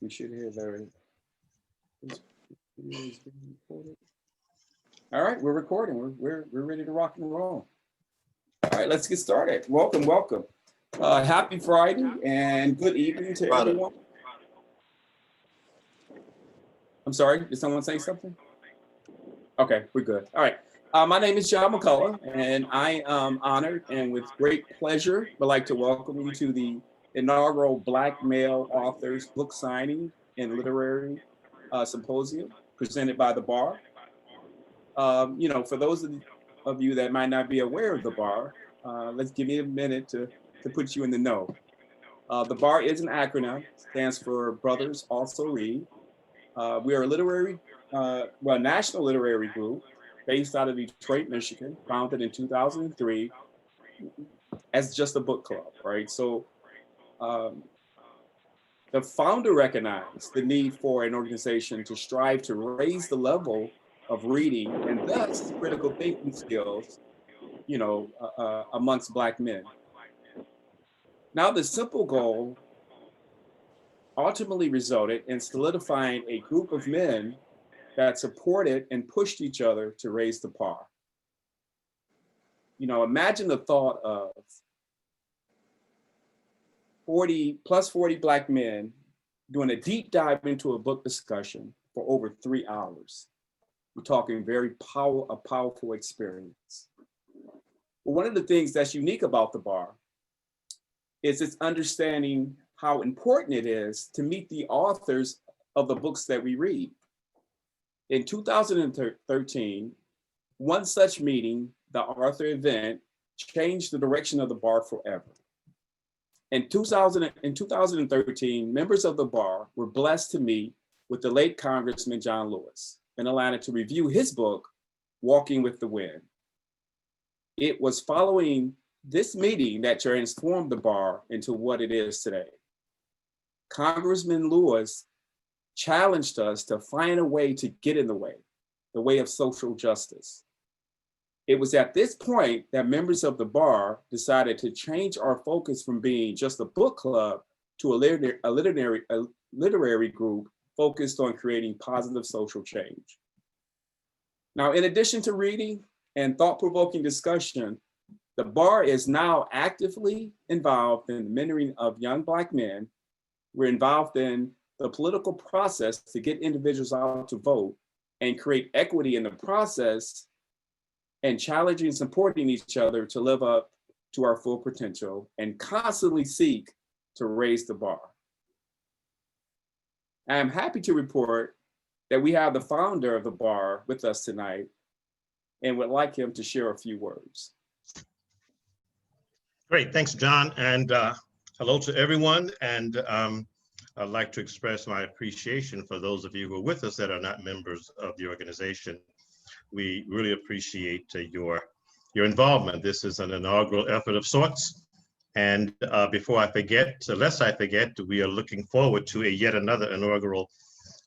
We should hear Larry. Is being recorded? All right, we're recording. We're ready to rock and roll. All right, let's get started. Welcome, welcome. Happy Friday and good evening to everyone. I'm sorry, did someone say something? Okay, we're good. All right. My name is John McCullough, and I am honored and with great pleasure would like to welcome you to the inaugural Black Male Authors Book Signing and Literary Symposium presented by the Bar. For those of you that might not be aware of the Bar, let's give you a minute to put you in the know. The Bar is an acronym, stands for Brothers Also Read. We are a national literary group based out of Detroit, Michigan, founded in 2003 as just a book club, right? So the founder recognized the need for an organization to strive to raise the level of reading and thus critical thinking skills, amongst Black men. Now, the simple goal ultimately resulted in solidifying a group of men that supported and pushed each other to raise the bar. Imagine the thought of 40 Black men doing a deep dive into a book discussion for over 3 hours. We're talking a powerful experience. Well, one of the things that's unique about the Bar is its understanding how important it is to meet the authors of the books that we read. In 2013, one such meeting, the Arthur event, changed the direction of the Bar forever. In 2013, members of the Bar were blessed to meet with the late Congressman John Lewis in Atlanta to review his book, Walking with the Wind. It was following this meeting that transformed the Bar into what it is today. Congressman Lewis challenged us to find a way to get in the way of social justice. It was at this point that members of the Bar decided to change our focus from being just a book club to a literary group focused on creating positive social change. Now, in addition to reading and thought-provoking discussion, the Bar is now actively involved in the mentoring of young Black men. We're involved in the political process to get individuals out to vote and create equity in the process, and challenging and supporting each other to live up to our full potential and constantly seek to raise the bar. I'm happy to report that we have the founder of the Bar with us tonight and would like him to share a few words. Great, thanks, John, and hello to everyone. And I'd like to express my appreciation for those of you who are with us that are not members of the organization. We really appreciate your involvement. This is an inaugural effort of sorts. And before I forget, lest I forget, we are looking forward to yet another inaugural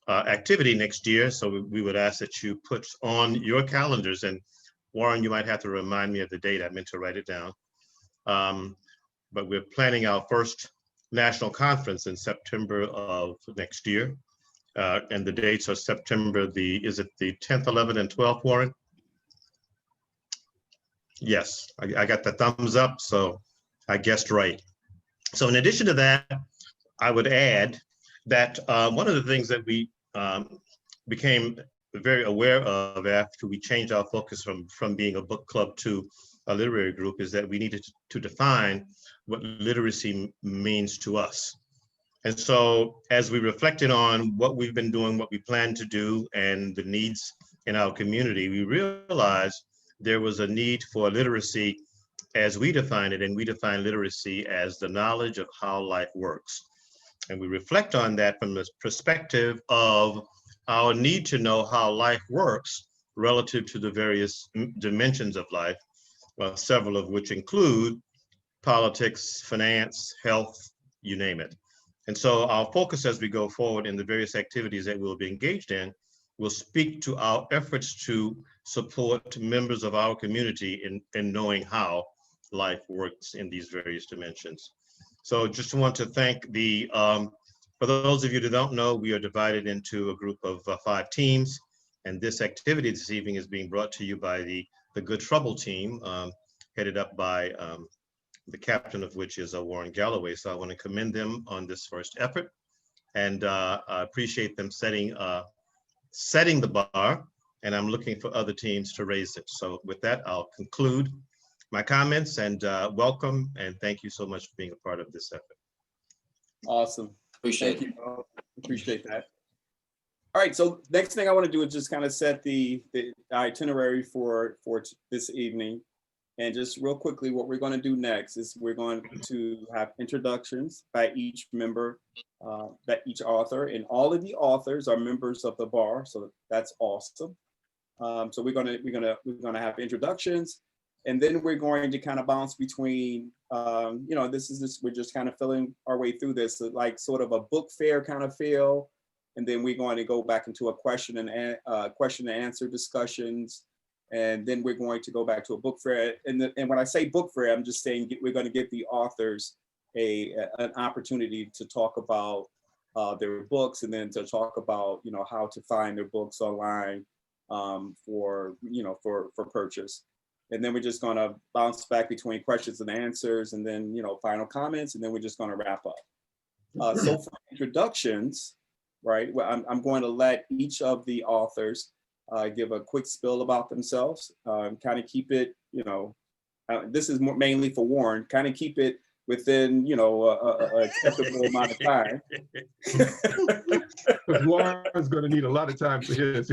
activity next year. So we would ask that you put on your calendars, and Warren, you might have to remind me of the date. I meant to write it down. But we're planning our first national conference in September of next year. And the dates are September is it the 10th, 11th, and 12th, Warren? Yes, I got the thumbs up, so I guessed right. So in addition to that, I would add that one of the things that we became very aware of after we changed our focus from being a book club to a literary group is that we needed to define what literacy means to us. And so as we reflected on what we've been doing, what we plan to do, and the needs in our community, we realized there was a need for literacy as we define it, and we define literacy as the knowledge of how life works. And we reflect on that from the perspective of our need to know how life works relative to the various dimensions of life, several of which include politics, finance, health, you name it. And so our focus as we go forward in the various activities that we'll be engaged in will speak to our efforts to support members of our community in knowing how life works in these various dimensions. So just want to thank the For those of you that don't know, we are divided into a group of 5 teams, and this activity this evening is being brought to you by the Good Trouble team, headed up by the captain of which is Warren Galloway. So I want to commend them on this first effort, and I appreciate them setting the bar, and I'm looking for other teams to raise it. So with that, I'll conclude my comments, and welcome, and thank you so much for being a part of this effort. Awesome. Appreciate Thank you. Appreciate that. All right, so next thing I want to do is just kind of set the itinerary for this evening. And just real quickly, what we're going to do next is we're going to have introductions by each member, by each author, and all of the authors are members of the bar, so that's awesome. So we're gonna have introductions, and then we're going to kind of bounce between, we're just kind of filling our way through this, so like sort of a book fair kind of feel, and then we're going to go back into a question and answer discussions. And then we're going to go back to a book fair. And when I say book fair, I'm just saying we're going to give the authors an opportunity to talk about their books, and then to talk about how to find their books online for purchase. And then we're just going to bounce back between questions and answers, and then final comments, and then we're just going to wrap up. So for introductions, right? Well, I'm going to let each of the authors give a quick spill about themselves, kind of keep it, this is mainly for Warren, kind of keep it within, a acceptable amount of time. Warren's going to need a lot of time for his.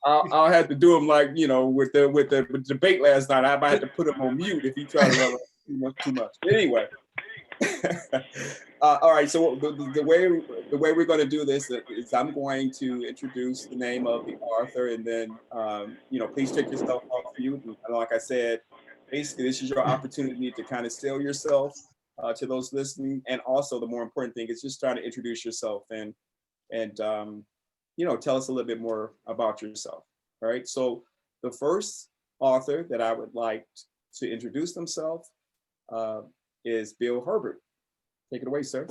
I'll have to do him like, with the debate last night, I might have to put him on mute if he tried to run too much. Anyway. All right, so the way we're going to do this is I'm going to introduce the name of the author, and then please take yourself off mute. And like I said, basically this is your opportunity to kind of sell yourself to those listening, and also the more important thing is just trying to introduce yourself and tell us a little bit more about yourself. All right, so the first author that I would like to introduce themselves is Bill Herbert. Take it away, sir.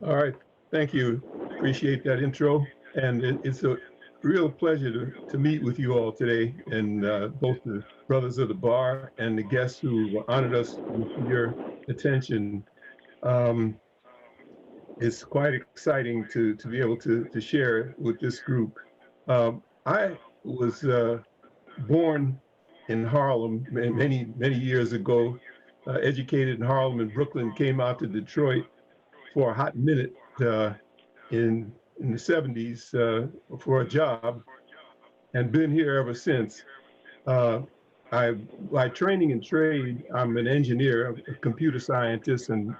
All right, thank you. Appreciate that intro. And it's a real pleasure to meet with you all today, and both the brothers of the bar and the guests who honored us with your attention. It's quite exciting to be able to share with this group. I was born in Harlem many years ago. Educated in Harlem and Brooklyn, came out to Detroit for a hot minute in the 70s for a job, and been here ever since. By training and trade, I'm an engineer, a computer scientist, and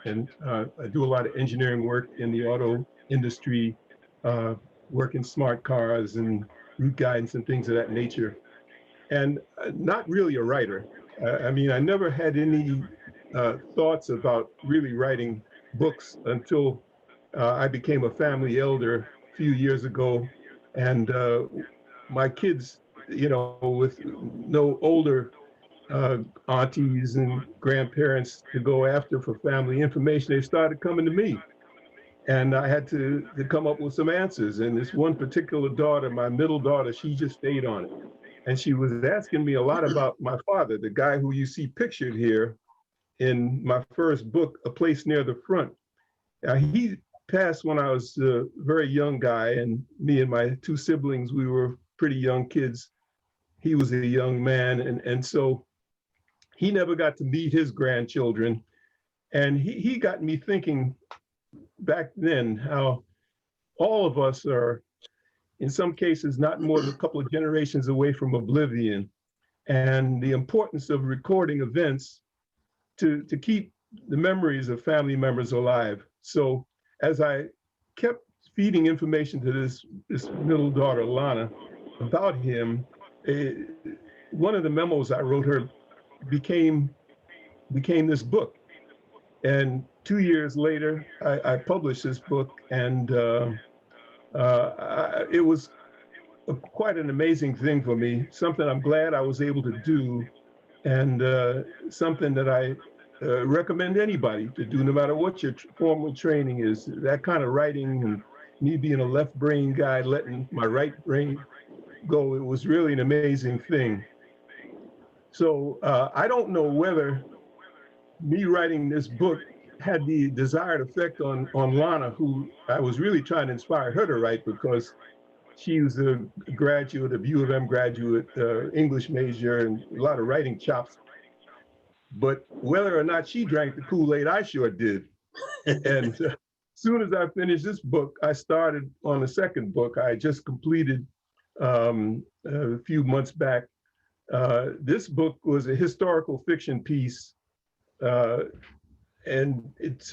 I do a lot of engineering work in the auto industry, work in smart cars and route guidance and things of that nature. And not really a writer. I mean, I never had any thoughts about really writing books until I became a family elder a few years ago. And my kids, with no older aunties and grandparents to go after for family information, they started coming to me. And I had to come up with some answers. And this one particular daughter, my middle daughter, she just stayed on it. And she was asking me a lot about my father, the guy who you see pictured here in my first book, A Place Near the Front. He passed when I was a very young guy, and me and my 2 siblings, we were pretty young kids. He was a young man, and so he never got to meet his grandchildren. And he got me thinking back then how all of us are, in some cases, not more than a couple of generations away from oblivion, and the importance of recording events to keep the memories of family members alive. So as I kept feeding information to this middle daughter, Lana, about him, one of the memos I wrote her became this book. And 2 years later, I published this book, and it was quite an amazing thing for me, something I'm glad I was able to do, and something that I recommend anybody to do, no matter what your formal training is. That kind of writing, and me being a left brain guy, letting my right brain go, it was really an amazing thing. So I don't know whether me writing this book had the desired effect on Lana, who I was really trying to inspire her to write, because she was a graduate, a U of M graduate, English major, and a lot of writing chops. But whether or not she drank the Kool-Aid, I sure did. And as soon as I finished this book, I started on the second book. I just completed a few months back. This book was a historical fiction piece, and it's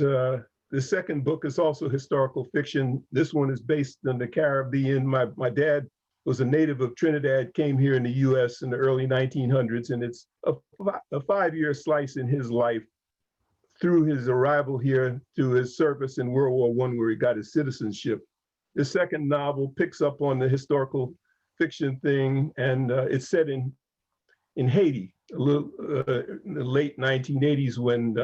the second book is also historical fiction. This one is based in the Caribbean. My dad was a native of Trinidad, came here in the US in the early 1900s, and it's a 5-year slice in his life through his arrival here, through his service in World War I, where he got his citizenship. The second novel picks up on the historical fiction thing, and it's set in Haiti, a little in the late 1980s, when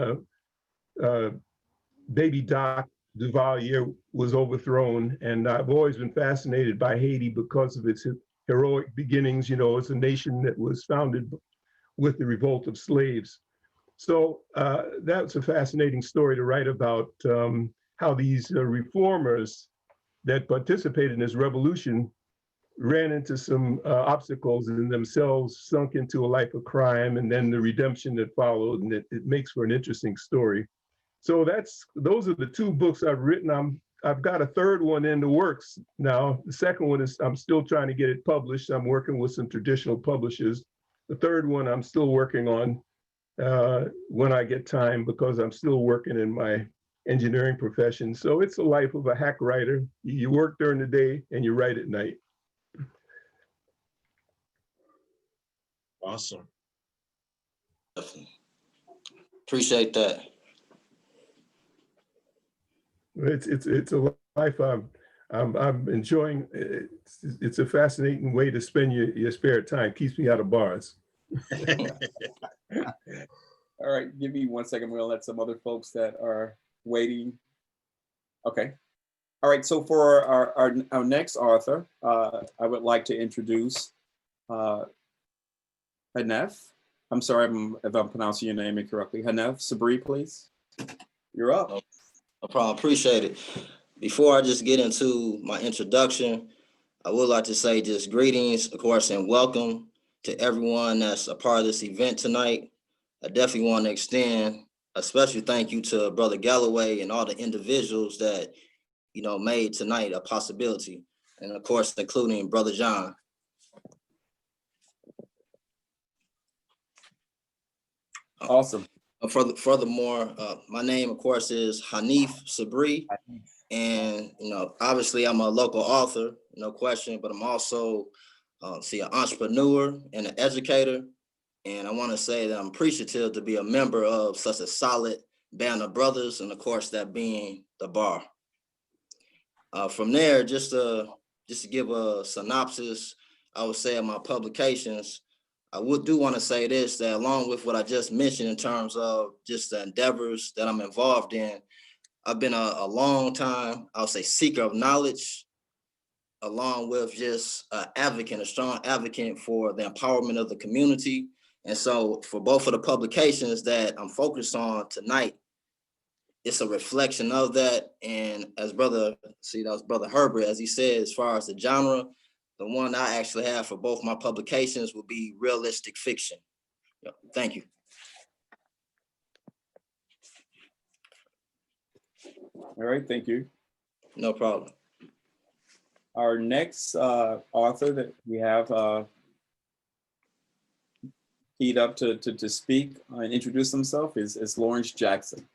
baby Doc Duvalier was overthrown. And I've always been fascinated by Haiti because of its heroic beginnings. You know, it's a nation that was founded with the revolt of slaves. So that's a fascinating story to write about, how these reformers that participated in this revolution ran into some obstacles and themselves sunk into a life of crime, and then the redemption that followed, and it makes for an interesting story. So those are the two books I've written. I've got a third one in the works now. The second one is, I'm still trying to get it published. I'm working with some traditional publishers. The third one I'm still working on when I get time, because I'm still working in my engineering profession. So it's the life of a hack writer. You work during the day and you write at night. Awesome. Definitely. Appreciate that. It's a life I'm enjoying. It's a fascinating way to spend your spare time. Keeps me out of bars. All right, give me 1 second. We're gonna let some other folks that are waiting. Okay. All right, so for our next author, I would like to introduce Hanef. I'm sorry if I'm pronouncing your name incorrectly. Hanef Sabri, please. You're up. No problem. Appreciate it. Before I just get into my introduction, I would like to say just greetings, of course, and welcome to everyone that's a part of this event tonight. I definitely want to extend a special thank you to Brother Galloway and all the individuals that, you know, made tonight a possibility. And of course, including Brother John. Awesome. Furthermore, my name, of course, is Hanif Sabri. And, you know, obviously I'm a local author, no question, but I'm also an entrepreneur and an educator. And I want to say that I'm appreciative to be a member of such a solid band of brothers, and of course, that being the bar. From there, just to give a synopsis, I would say of my publications, I do want to say this, that along with what I just mentioned in terms of just the endeavors that I'm involved in, I've been a long time, I'll say, seeker of knowledge, along with just an advocate, a strong advocate for the empowerment of the community. And so for both of the publications that I'm focused on tonight, it's a reflection of that. And as that was Brother Herbert, as he said, as far as the genre, the one I actually have for both my publications will be realistic fiction. Thank you. All right, thank you. No problem. Our next author that we have keyed up to speak and introduce himself is Lawrence Jackson.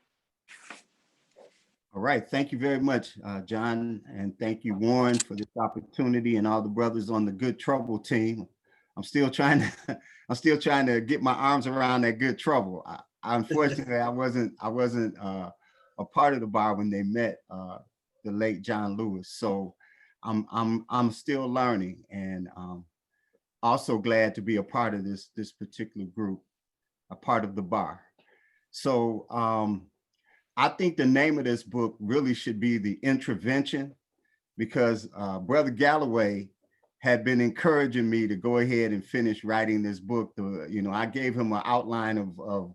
All right, thank you very much, John, and thank you, Warren, for this opportunity, and all the brothers on the Good Trouble team. I'm still trying to get my arms around that Good Trouble. Unfortunately, I wasn't a part of the bar when they met the late John Lewis, so I'm still learning, and also glad to be a part of this particular group, a part of the bar. So I think the name of this book really should be The Intervention, because Brother Galloway had been encouraging me to go ahead and finish writing this book. I gave him an outline of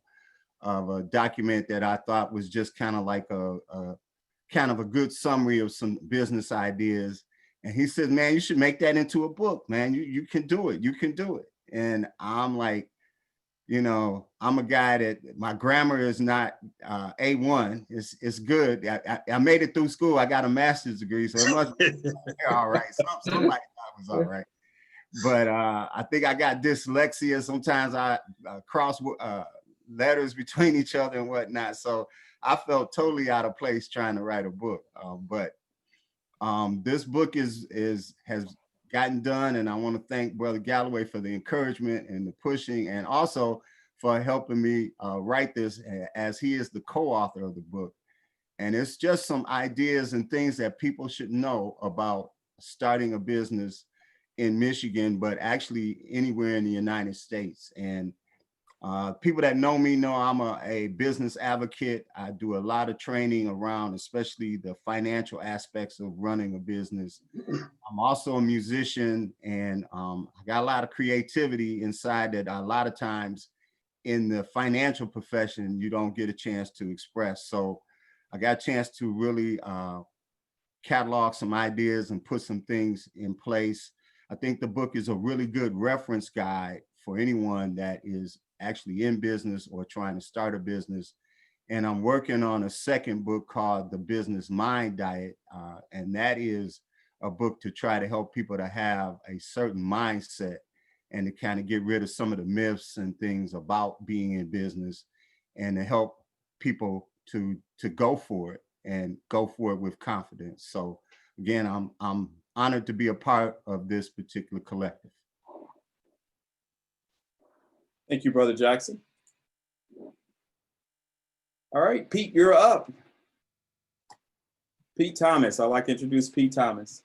a document that I thought was just kind of like a good summary of some business ideas. And he said, man, you should make that into a book, man. You can do it. You can do it. And I'm like, I'm a guy that my grammar is not A1. It's good. I made it through school. I got a master's degree, so it must be all right. Somebody thought it was all right. But I think I got dyslexia. Sometimes I cross letters between each other and whatnot. So I felt totally out of place trying to write a book. But this book has gotten done, and I want to thank Brother Galloway for the encouragement and the pushing, and also for helping me write this, as he is the co-author of the book. And it's just some ideas and things that people should know about starting a business in Michigan, but actually anywhere in the United States. And people that know me know I'm a business advocate. I do a lot of training around, especially the financial aspects of running a business. I'm also a musician, and I got a lot of creativity inside that a lot of times in the financial profession, you don't get a chance to express. So I got a chance to really catalog some ideas and put some things in place. I think the book is a really good reference guide for anyone that is actually in business or trying to start a business. And I'm working on a second book called The Business Mind Diet. And that is a book to try to help people to have a certain mindset and to kind of get rid of some of the myths and things about being in business, and to help people to go for it and go for it with confidence. So again, I'm honored to be a part of this particular collective. Thank you, Brother Jackson. All right, Pete, you're up. Pete Thomas. I'd like to introduce Pete Thomas.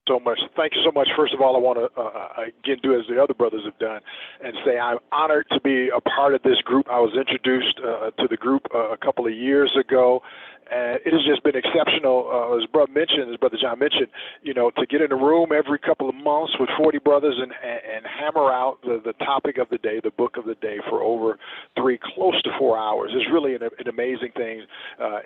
So much. Thank you so much. First of all, I want to again do as the other brothers have done and say I'm honored to be a part of this group. I was introduced to the group a couple of years ago, and it has just been exceptional. As Brother John mentioned, to get in a room every couple of months with 40 brothers and hammer out the topic of the day, the book of the day, for over close to 4 hours is really an amazing thing.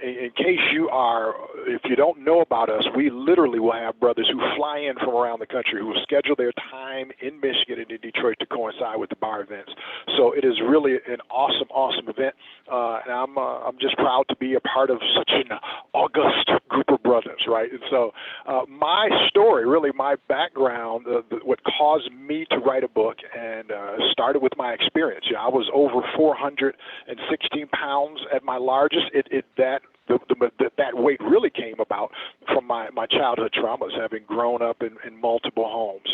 In case if you don't know about us, we literally will have brothers who fly in from around the country who schedule their time in Michigan and in Detroit to coincide with the bar events. So it is really an awesome event, and I'm just proud to be a part of such an august group of brothers, right? And so my story, really my background, what caused me to write a book, and started with my experience. I was over 416 pounds at my largest. That weight really came about from my childhood traumas, having grown up in multiple homes,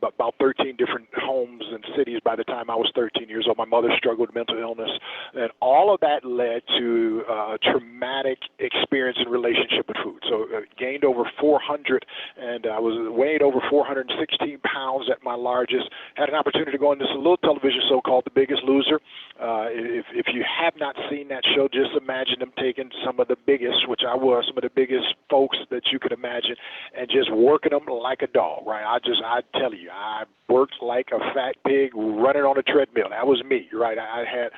about 13 different homes and cities by the time I was 13 years old. My mother struggled with mental illness, and all of that led to a traumatic experience in relationship with food. So gained over 400, and I weighed over 416 pounds at my largest. Had an opportunity to go on this little television show called The Biggest Loser. If you have not seen that show, just imagine them taking some of the biggest, which I was, some of the biggest folks that you could imagine, and just working them like a dog, right? I tell you, I worked like a fat pig running on a treadmill. That was me, right? I had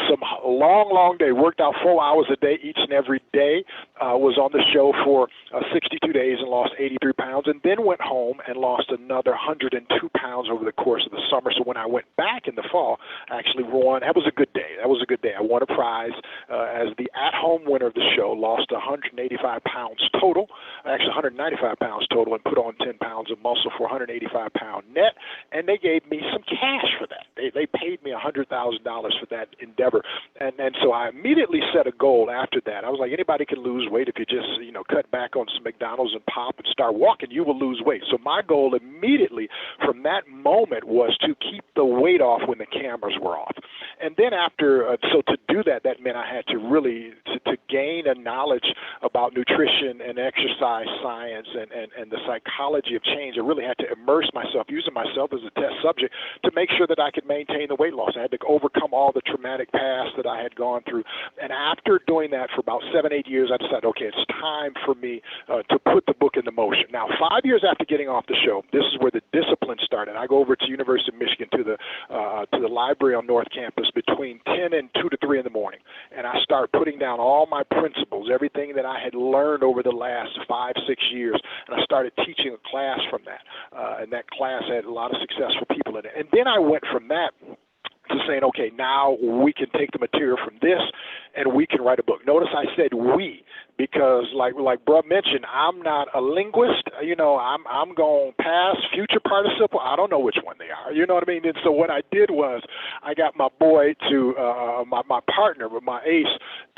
some long day, worked out 4 hours a day each and every day, was on the show for 62 days and lost 83 pounds, and then went home and lost another 102 pounds over the course of the summer. So when I went back in the fall, I actually won. That was a good day. I won a prize as the at-home winner of the show, lost 185 pounds total, actually 195 pounds total, and put on 10 pounds of muscle for 185 pound net. And they gave me some cash for that. They paid me $100,000 for that endeavor. And so I immediately set a goal after that. I was like, anybody can lose weight if you just, cut back on some McDonald's and pop and start walking, you will lose weight. So my goal immediately from that moment was to keep the weight off when the cameras were off. And then after, so to do that, that meant I had to really, to gain a knowledge about nutrition and exercise science and the psychology of change. I really had to immerse myself, using myself as a test subject to make sure that I could maintain the weight loss. I had to overcome all the traumatic past that I had gone through. And after doing that for about 7-8 years, I decided, okay, it's time for me to put the book into motion. Now, 5 years after getting off the show, this is where the discipline started. I go over to University of Michigan to the library on North Campus between 10 and 2 to 3 in the morning, and I start putting down all my principles, everything that I had learned over the last 5-6 years, and I started teaching a class from that, and that class had a lot of successful people in it. And then I went from that to saying, okay, now we can take the material from this and we can write a book. Notice I said we, because like Bruh mentioned, I'm not a linguist. You know, I'm going past future participle. I don't know which one they are. You know what I mean? And so what I did was I got my boy to, my partner, my ace,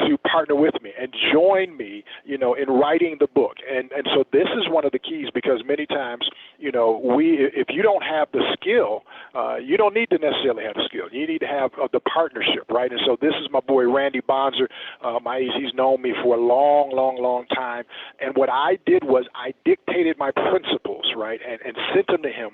to partner with me and join me, you know, in writing the book. And so this is one of the keys, because many times, you know, if you don't have the skill, you don't need to necessarily have the skill. You need to have the partnership, right? And so this is my boy Randy Bonzer. He's known me for a long time. And what I did was I dictated my principles, right, and sent them to him.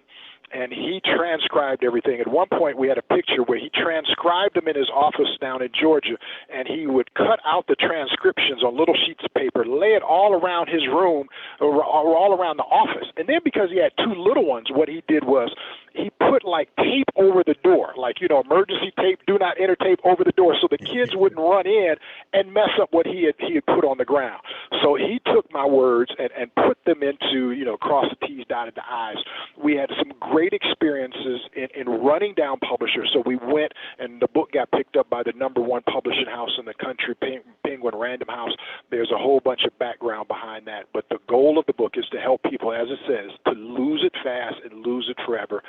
And he transcribed everything. At one point, we had a picture where he transcribed them in his office down in Georgia, and he would cut out the transcriptions on little sheets of paper, lay it all around his room, or all around the office. And then because he had 2 little ones, what he did was he put like tape over the door, like, you know, emergency tape, do not enter tape over the door, so the kids wouldn't run in and mess up what he had put on the ground. So he took my words and put them into, you know, cross the T's, dotted the I's. We had some great experiences in running down publishers. So we went, and the book got picked up by the #1 publishing house in the country, Penguin Random House. There's a whole bunch of background behind that. But the goal of the book is to help people, as it says, to lose it fast and lose it forever.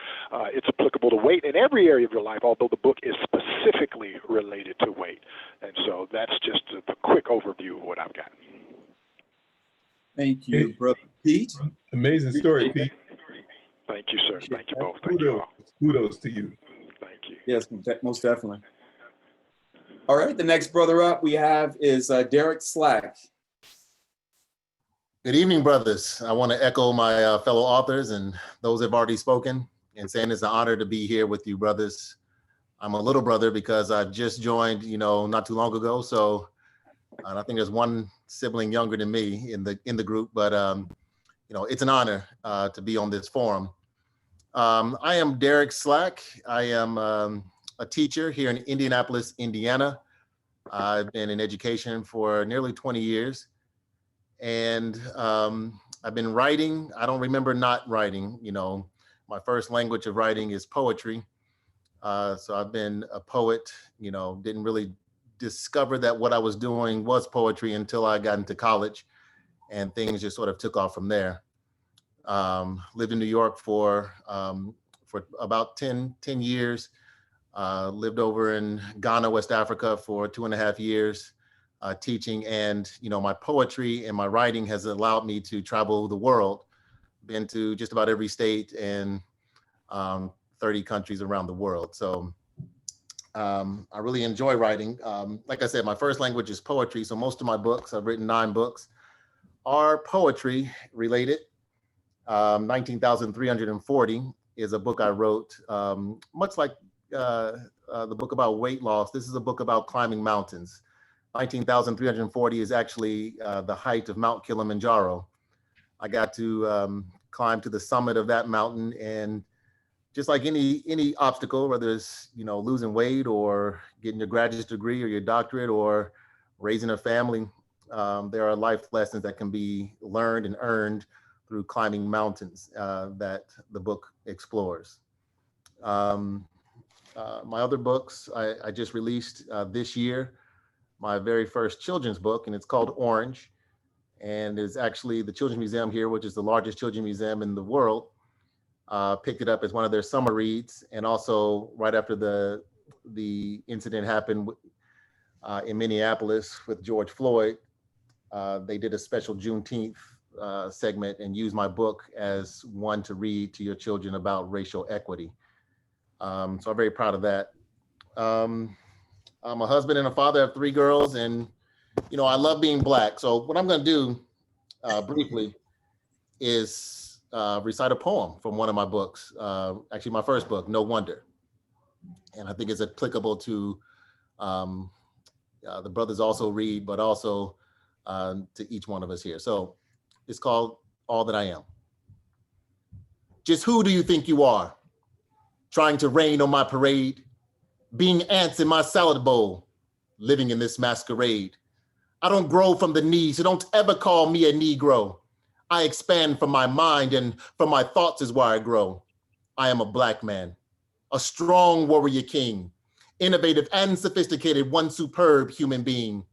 It's applicable to weight in every area of your life, although the book is specifically related to weight. And so that's just the quick overview of what I've got. Thank you, Brother Pete. Amazing story, Pete. Thank you, sir. Thank you both. Thank you all. Kudos to you. Thank you. Yes, most definitely. All right, the next brother up we have is Derek Slack. Good evening, brothers. I want to echo my fellow authors and those that have already spoken, and saying it's an honor to be here with you, brothers. I'm a little brother because I just joined, you know, not too long ago. So I think there's one sibling younger than me in the group, but you know, it's an honor to be on this forum. I am Derek Slack. I am a teacher here in Indianapolis, Indiana. I've been in education for nearly 20 years. And I've been writing. I don't remember not writing. You know, my first language of writing is poetry. So I've been a poet, you know, didn't really discover that what I was doing was poetry until I got into college, and things just sort of took off from there. Lived in New York for about 10 years. Lived over in Ghana, West Africa for 2.5 years. Teaching, and you know, my poetry and my writing has allowed me to travel the world. Been to just about every state and 30 countries around the world. So I really enjoy writing. Like I said, my first language is poetry, so most of my books, I've written 9 books, are poetry related. 19,340 is a book I wrote, much like the book about weight loss. This is a book about climbing mountains. 19,340 is actually the height of Mount Kilimanjaro. I got to climb to the summit of that mountain, and just like any obstacle, whether it's, you know, losing weight or getting your graduate degree or your doctorate or raising a family, there are life lessons that can be learned and earned through climbing mountains that the book explores. My other books I just released this year. My very first children's book, and it's called Orange, and it's actually the Children's Museum here, which is the largest children's museum in the world, picked it up as one of their summer reads. And also right after the incident happened in Minneapolis with George Floyd, they did a special Juneteenth segment and used my book as one to read to your children about racial equity. So I'm very proud of that. I'm a husband and a father of 3 girls, and I love being Black. So what I'm going to do briefly is recite a poem from one of my books, actually my first book, No Wonder. And I think it's applicable to the brothers also read, but also to each one of us here. So it's called All That I Am. Just who do you think you are? Trying to rain on my parade, being ants in my salad bowl, living in this masquerade. I don't grow from the knee, so don't ever call me a Negro. I expand from my mind, and from my thoughts is where I grow. I am a Black man, a strong warrior king, innovative and sophisticated, one superb human being.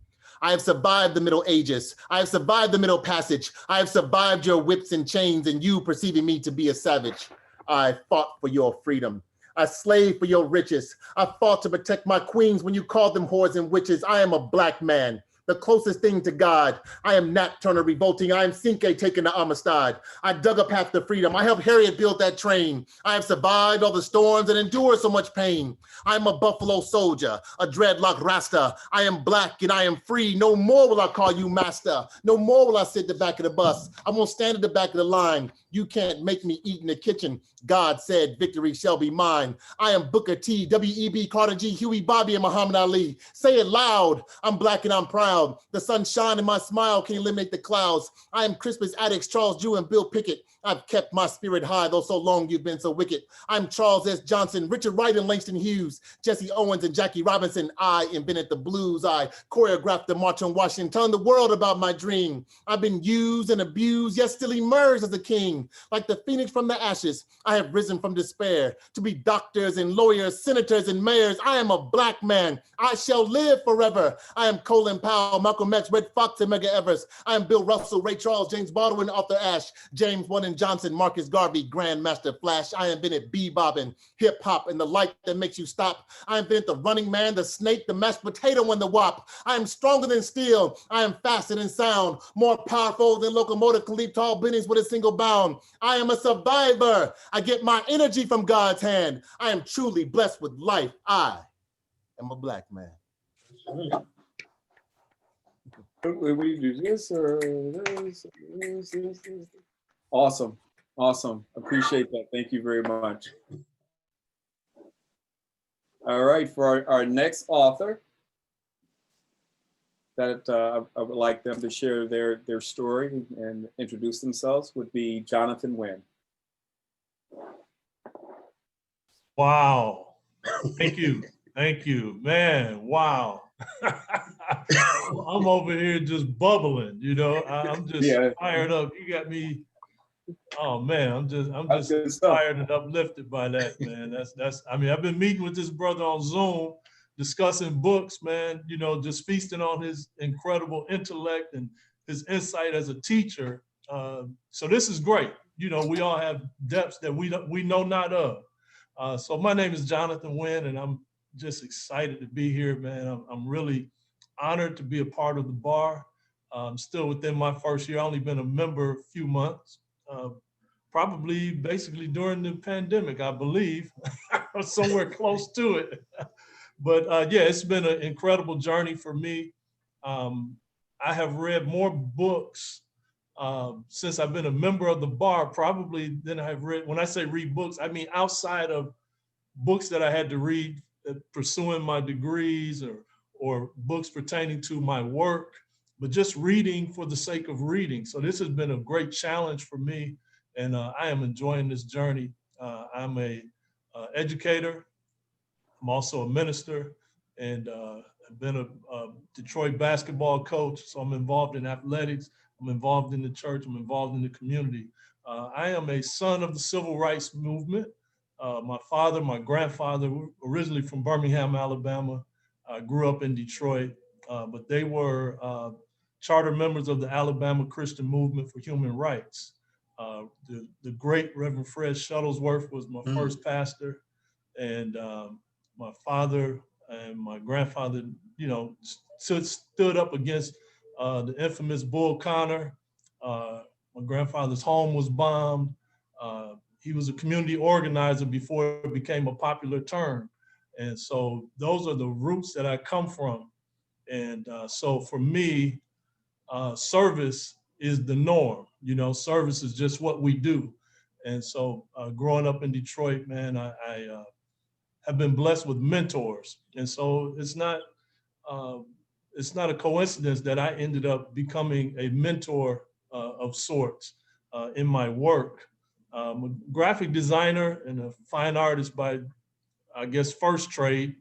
I have survived the Middle Ages. I have survived the Middle Passage. I have survived your whips and chains and you perceiving me to be a savage. I fought for your freedom. I slaved for your riches. I fought to protect my queens when you called them whores and witches. I am a Black man, the closest thing to God. I am Nat Turner revolting. I am Cinque taking the Amistad. I dug a path to freedom. I helped Harriet build that train. I have survived all the storms and endured so much pain. I am a Buffalo soldier, a dreadlock Rasta. I am Black and I am free. No more will I call you master. No more will I sit at the back of the bus. I won't stand at the back of the line. You can't make me eat in the kitchen. God said victory shall be mine. I am Booker T, W.E.B., Carter G, Huey, Bobby, and Muhammad Ali. Say it loud. I'm Black and I'm proud. The sunshine in my smile can eliminate the clouds. I am Crispus Attucks, Charles Drew, and Bill Pickett. I've kept my spirit high, though so long you've been so wicked. I'm Charles S. Johnson, Richard Wright, and Langston Hughes, Jesse Owens and Jackie Robinson. I invented the blues. I choreographed the March on Washington, telling the world about my dream. I've been used and abused, yet still emerged as a king. Like the phoenix from the ashes, I have risen from despair to be doctors and lawyers, senators and mayors. I am a Black man. I shall live forever. I am Colin Powell, Malcolm X, Red Fox, and Medgar Evers. I am Bill Russell, Ray Charles, James Baldwin, Arthur Ashe, James Warren Johnson, Marcus Garvey, Grandmaster Flash. I invented bebopping, hip hop, and the light that makes you stop. I invented the running man, the snake, the mashed potato, and the wop. I am stronger than steel. I am faster than sound, more powerful than locomotive can leap tall buildings with a single bound. I am a survivor. I get my energy from God's hand. I am truly blessed with life. I am a Black man. We do this or this. Awesome. Awesome. Appreciate that. Thank you very much. All right. For our next author, that I would like them to share their story and introduce themselves would be Jonathan Wynn. Wow. Thank you. Thank you, man. Wow. I'm over here just bubbling, I'm just fired up. You got me. Oh man, I'm just inspired and uplifted by that, man. I've been meeting with this brother on Zoom, discussing books, man, just feasting on his incredible intellect and his insight as a teacher. So this is great. We all have depths that we know not of. So my name is Jonathan Wynn, and I'm just excited to be here, man. I'm really honored to be a part of the bar. I'm still within my first year. I've only been a member a few months, probably basically during the pandemic, I believe, somewhere close to it. But yeah, it's been an incredible journey for me. I have read more books since I've been a member of the bar, probably than I've read. When I say read books, I mean outside of books that I had to read pursuing my degrees or books pertaining to my work, but just reading for the sake of reading. So this has been a great challenge for me, and I am enjoying this journey. I'm a educator. I'm also a minister, and I've been a Detroit basketball coach, so I'm involved in athletics. I'm involved in the church. I'm involved in the community. I am a son of the civil rights movement. My father, my grandfather, originally from Birmingham, Alabama, grew up in Detroit, but they were charter members of the Alabama Christian Movement for Human Rights. The great Reverend Fred Shuttlesworth was my first pastor, and my father and my grandfather, stood up against the infamous Bull Connor. My grandfather's home was bombed. He was a community organizer before it became a popular term. And so those are the roots that I come from. And so for me, service is the norm. You know, service is just what we do. And so growing up in Detroit, man, I have been blessed with mentors. And so it's not a coincidence that I ended up becoming a mentor of sorts in my work. I'm a graphic designer and a fine artist by, I guess, first trade,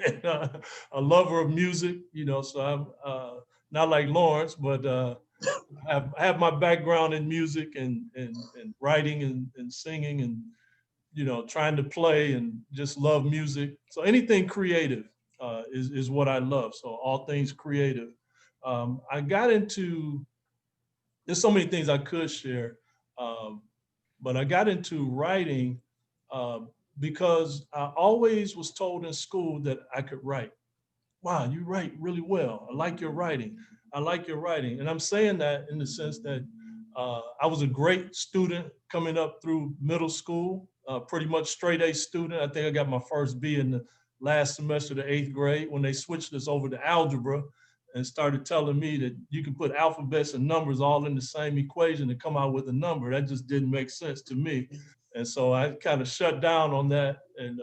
and, a lover of music, you know, so I'm not like Lawrence, but have my background in music and writing and singing and, you know, trying to play and just love music. So anything creative is what I love. So all things creative. I got into, there's so many things I could share, but I got into writing because I always was told in school that I could write. Wow, you write really well. I like your writing. I like your writing. And I'm saying that in the sense that I was a great student coming up through middle school, pretty much straight A student. I think I got my first B in the last semester of the 8th grade when they switched us over to algebra and started telling me that you can put alphabets and numbers all in the same equation to come out with a number. That just didn't make sense to me. And so I kind of shut down on that and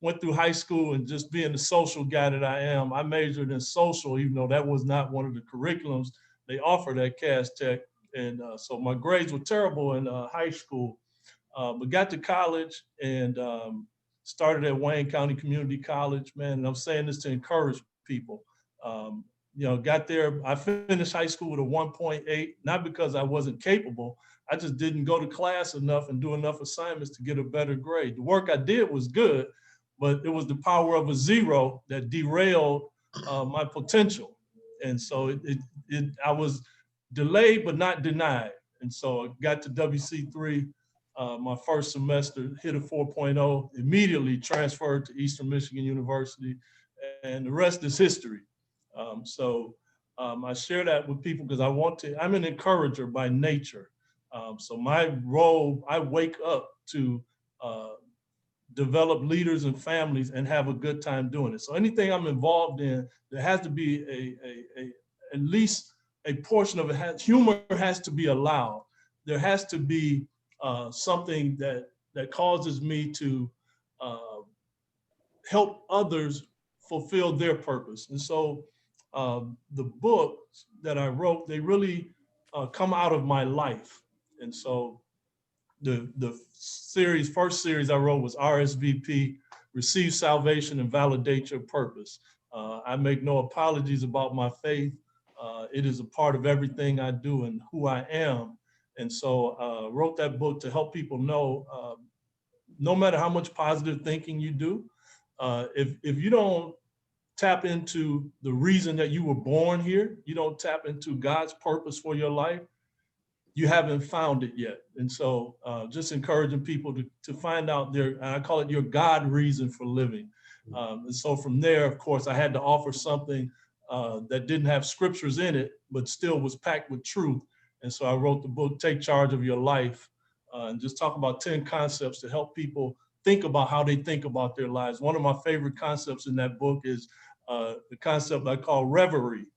went through high school, and just being the social guy that I am, I majored in social, even though that was not one of the curriculums they offered at Cass Tech. And so my grades were terrible in high school, but got to college and started at Wayne County Community College, man. And I'm saying this to encourage people. You know, got there, I finished high school with a 1.8, not because I wasn't capable, I just didn't go to class enough and do enough assignments to get a better grade. The work I did was good, but it was the power of a zero that derailed my potential. And so I was delayed, but not denied. And so I got to WC3 my first semester, hit a 4.0, immediately transferred to Eastern Michigan University, and the rest is history. I share that with people because I'm an encourager by nature. So my role, I wake up to develop leaders and families and have a good time doing it. So anything I'm involved in, there has to be at least a portion of it. Humor has to be allowed. There has to be something that causes me to help others fulfill their purpose. And so the books that I wrote, they really come out of my life. And so the first series I wrote was RSVP, Receive Salvation and Validate Your Purpose. I make no apologies about my faith. It is a part of everything I do and who I am. And so wrote that book to help people know, no matter how much positive thinking you do, if you don't tap into the reason that you were born here, you don't tap into God's purpose for your life, you haven't found it yet. And so just encouraging people to find out I call it your God reason for living. And so from there, of course, I had to offer something that didn't have scriptures in it, but still was packed with truth. And so I wrote the book, Take Charge of Your Life, and just talk about 10 concepts to help people think about how they think about their lives. One of my favorite concepts in that book is the concept I call reverie.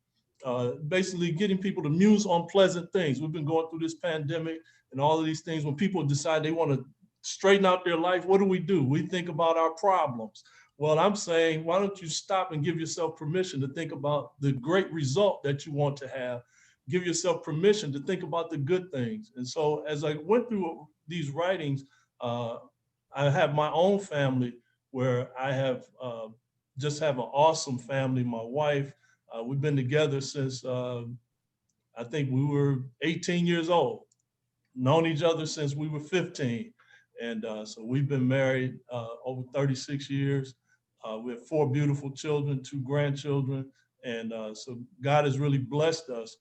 Basically getting people to muse on pleasant things. We've been going through this pandemic and all of these things. When people decide they want to straighten out their life, what do? We think about our problems. Well, I'm saying, why don't you stop and give yourself permission to think about the great result that you want to have? Give yourself permission to think about the good things. And so as I went through these writings, I have my own family where I have just have an awesome family. My wife, we've been together since I think we were 18 years old, known each other since we were 15. And so we've been married over 36 years. We have 4 beautiful children, 2 grandchildren. And so God has really blessed us.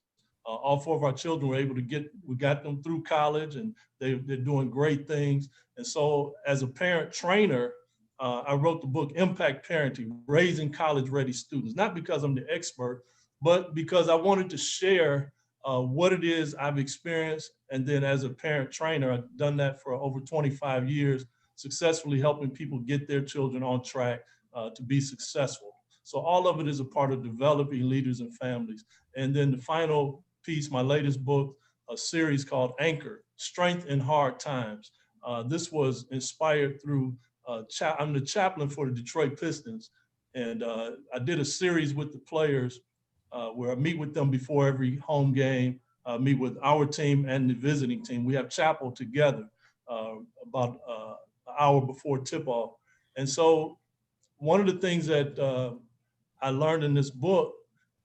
All 4 of our children were able to we got them through college, and they're doing great things. And so as a parent trainer, I wrote the book Impact Parenting, Raising College-Ready Students, not because I'm the expert, but because I wanted to share what it is I've experienced. And then as a parent trainer, I've done that for over 25 years, successfully helping people get their children on track to be successful. So all of it is a part of developing leaders and families. And then the final piece, my latest book, a series called Anchor, Strength in Hard Times. This was inspired through, I'm the chaplain for the Detroit Pistons. And I did a series with the players where I meet with them before every home game, meet with our team and the visiting team. We have chapel together about an hour before tip-off. And so one of the things that I learned in this book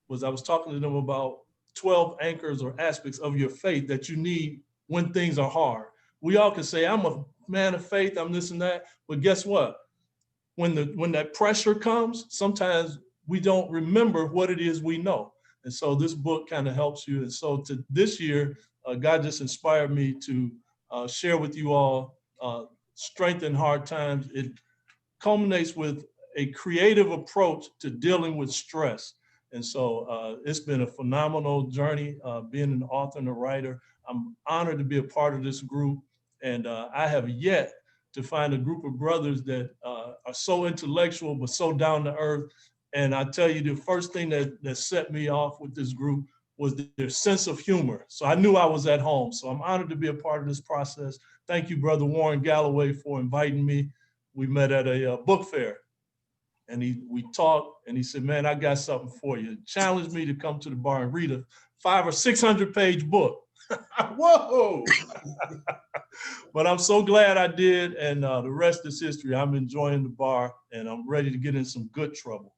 was I was talking to them about 12 anchors or aspects of your faith that you need when things are hard. We all can say, I'm a man of faith, I'm this and that, but guess what? When that pressure comes, sometimes we don't remember what it is we know. And so this book kind of helps you. And so to this year, God just inspired me to share with you all Strength in Hard Times. It culminates with a creative approach to dealing with stress. And so it's been a phenomenal journey being an author and a writer. I'm honored to be a part of this group. And I have yet to find a group of brothers that are so intellectual, but so down to earth. And I tell you, the first thing that set me off with this group was their sense of humor. So I knew I was at home. So I'm honored to be a part of this process. Thank you, Brother Warren Galloway, for inviting me. We met at a book fair. And we talked, and he said, man, I got something for you. Challenged me to come to the bar and read a 500 or 600 page book. Whoa! But I'm so glad I did, and the rest is history. I'm enjoying the bar, and I'm ready to get in some good trouble.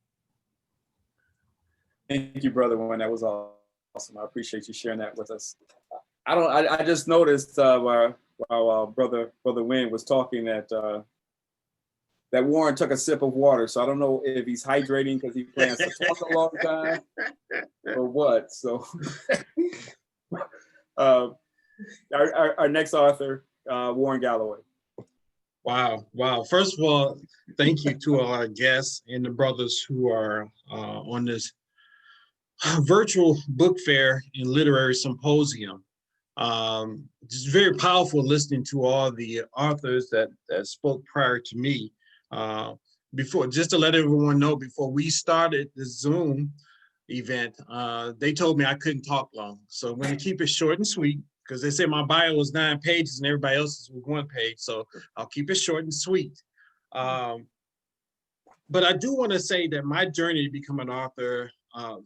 Thank you, Brother Warren. That was awesome. I appreciate you sharing that with us. I just noticed while Brother Wynn was talking that Warren took a sip of water. So I don't know if he's hydrating because he plans to talk a long time or what. So our next author, Warren Galloway. Wow. First of all, thank you to our guests and the brothers who are on this virtual book fair and literary symposium. It's very powerful listening to all the authors that spoke prior to me. Before, just to let everyone know, before we started the Zoom event, they told me I couldn't talk long. So I'm going to keep it short and sweet because they said my bio was 9 pages and everybody else's was 1 page. So I'll keep it short and sweet. But I do want to say that my journey to become an author,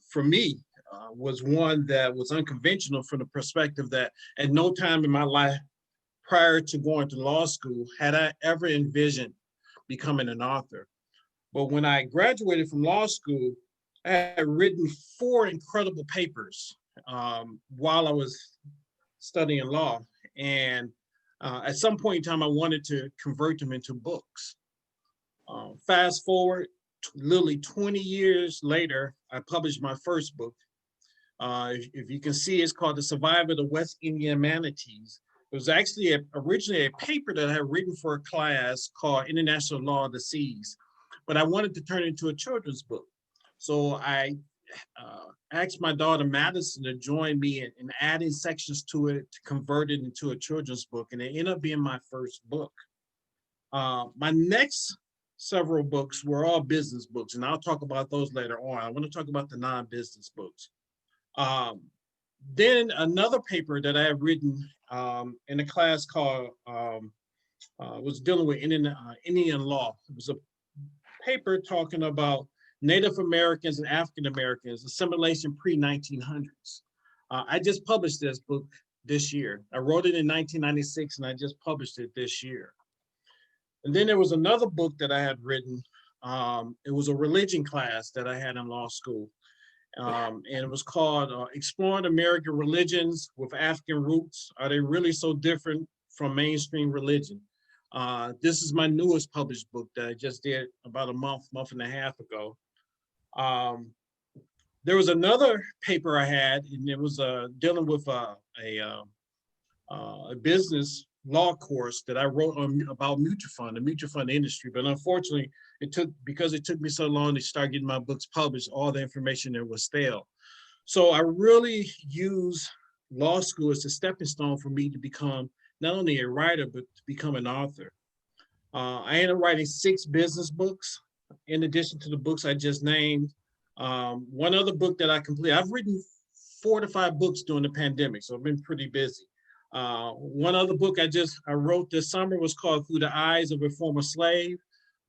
for me, was one that was unconventional from the perspective that at no time in my life prior to going to law school had I ever envisioned becoming an author. But when I graduated from law school, I had written 4 incredible papers while I was studying law. And at some point in time, I wanted to convert them into books. Fast forward, literally 20 years later, I published my first book. If you can see, it's called The Survival of the West Indian Manatees. It was actually originally a paper that I had written for a class called International Law of the Seas, but I wanted to turn it into a children's book. So I asked my daughter Madison to join me in adding sections to it to convert it into a children's book, and it ended up being my first book. My next several books were all business books, and I'll talk about those later on. I want to talk about the non-business books. Then another paper that I had written in a class called, was dealing with Indian law. It was a paper talking about Native Americans and African Americans, assimilation pre-1900s. I just published this book this year. I wrote it in 1996 and I just published it this year. And then there was another book that I had written. It was a religion class that I had in law school. And it was called Exploring American Religions with African Roots. Are they really so different from mainstream religion? This is my newest published book that I just did about a month and a half ago. There was another paper I had, and it was dealing with a business law course that I wrote about mutual fund, the mutual fund industry. But unfortunately, because it took me so long to start getting my books published, all the information there was stale. So I really use law school as a stepping stone for me to become not only a writer, but to become an author. I ended up writing 6 business books. in addition to the books I just named. One other book that I completed, I've written 4 to 5 books during the pandemic, so I've been pretty busy. One other book I wrote this summer was called Through the Eyes of a Former Slave.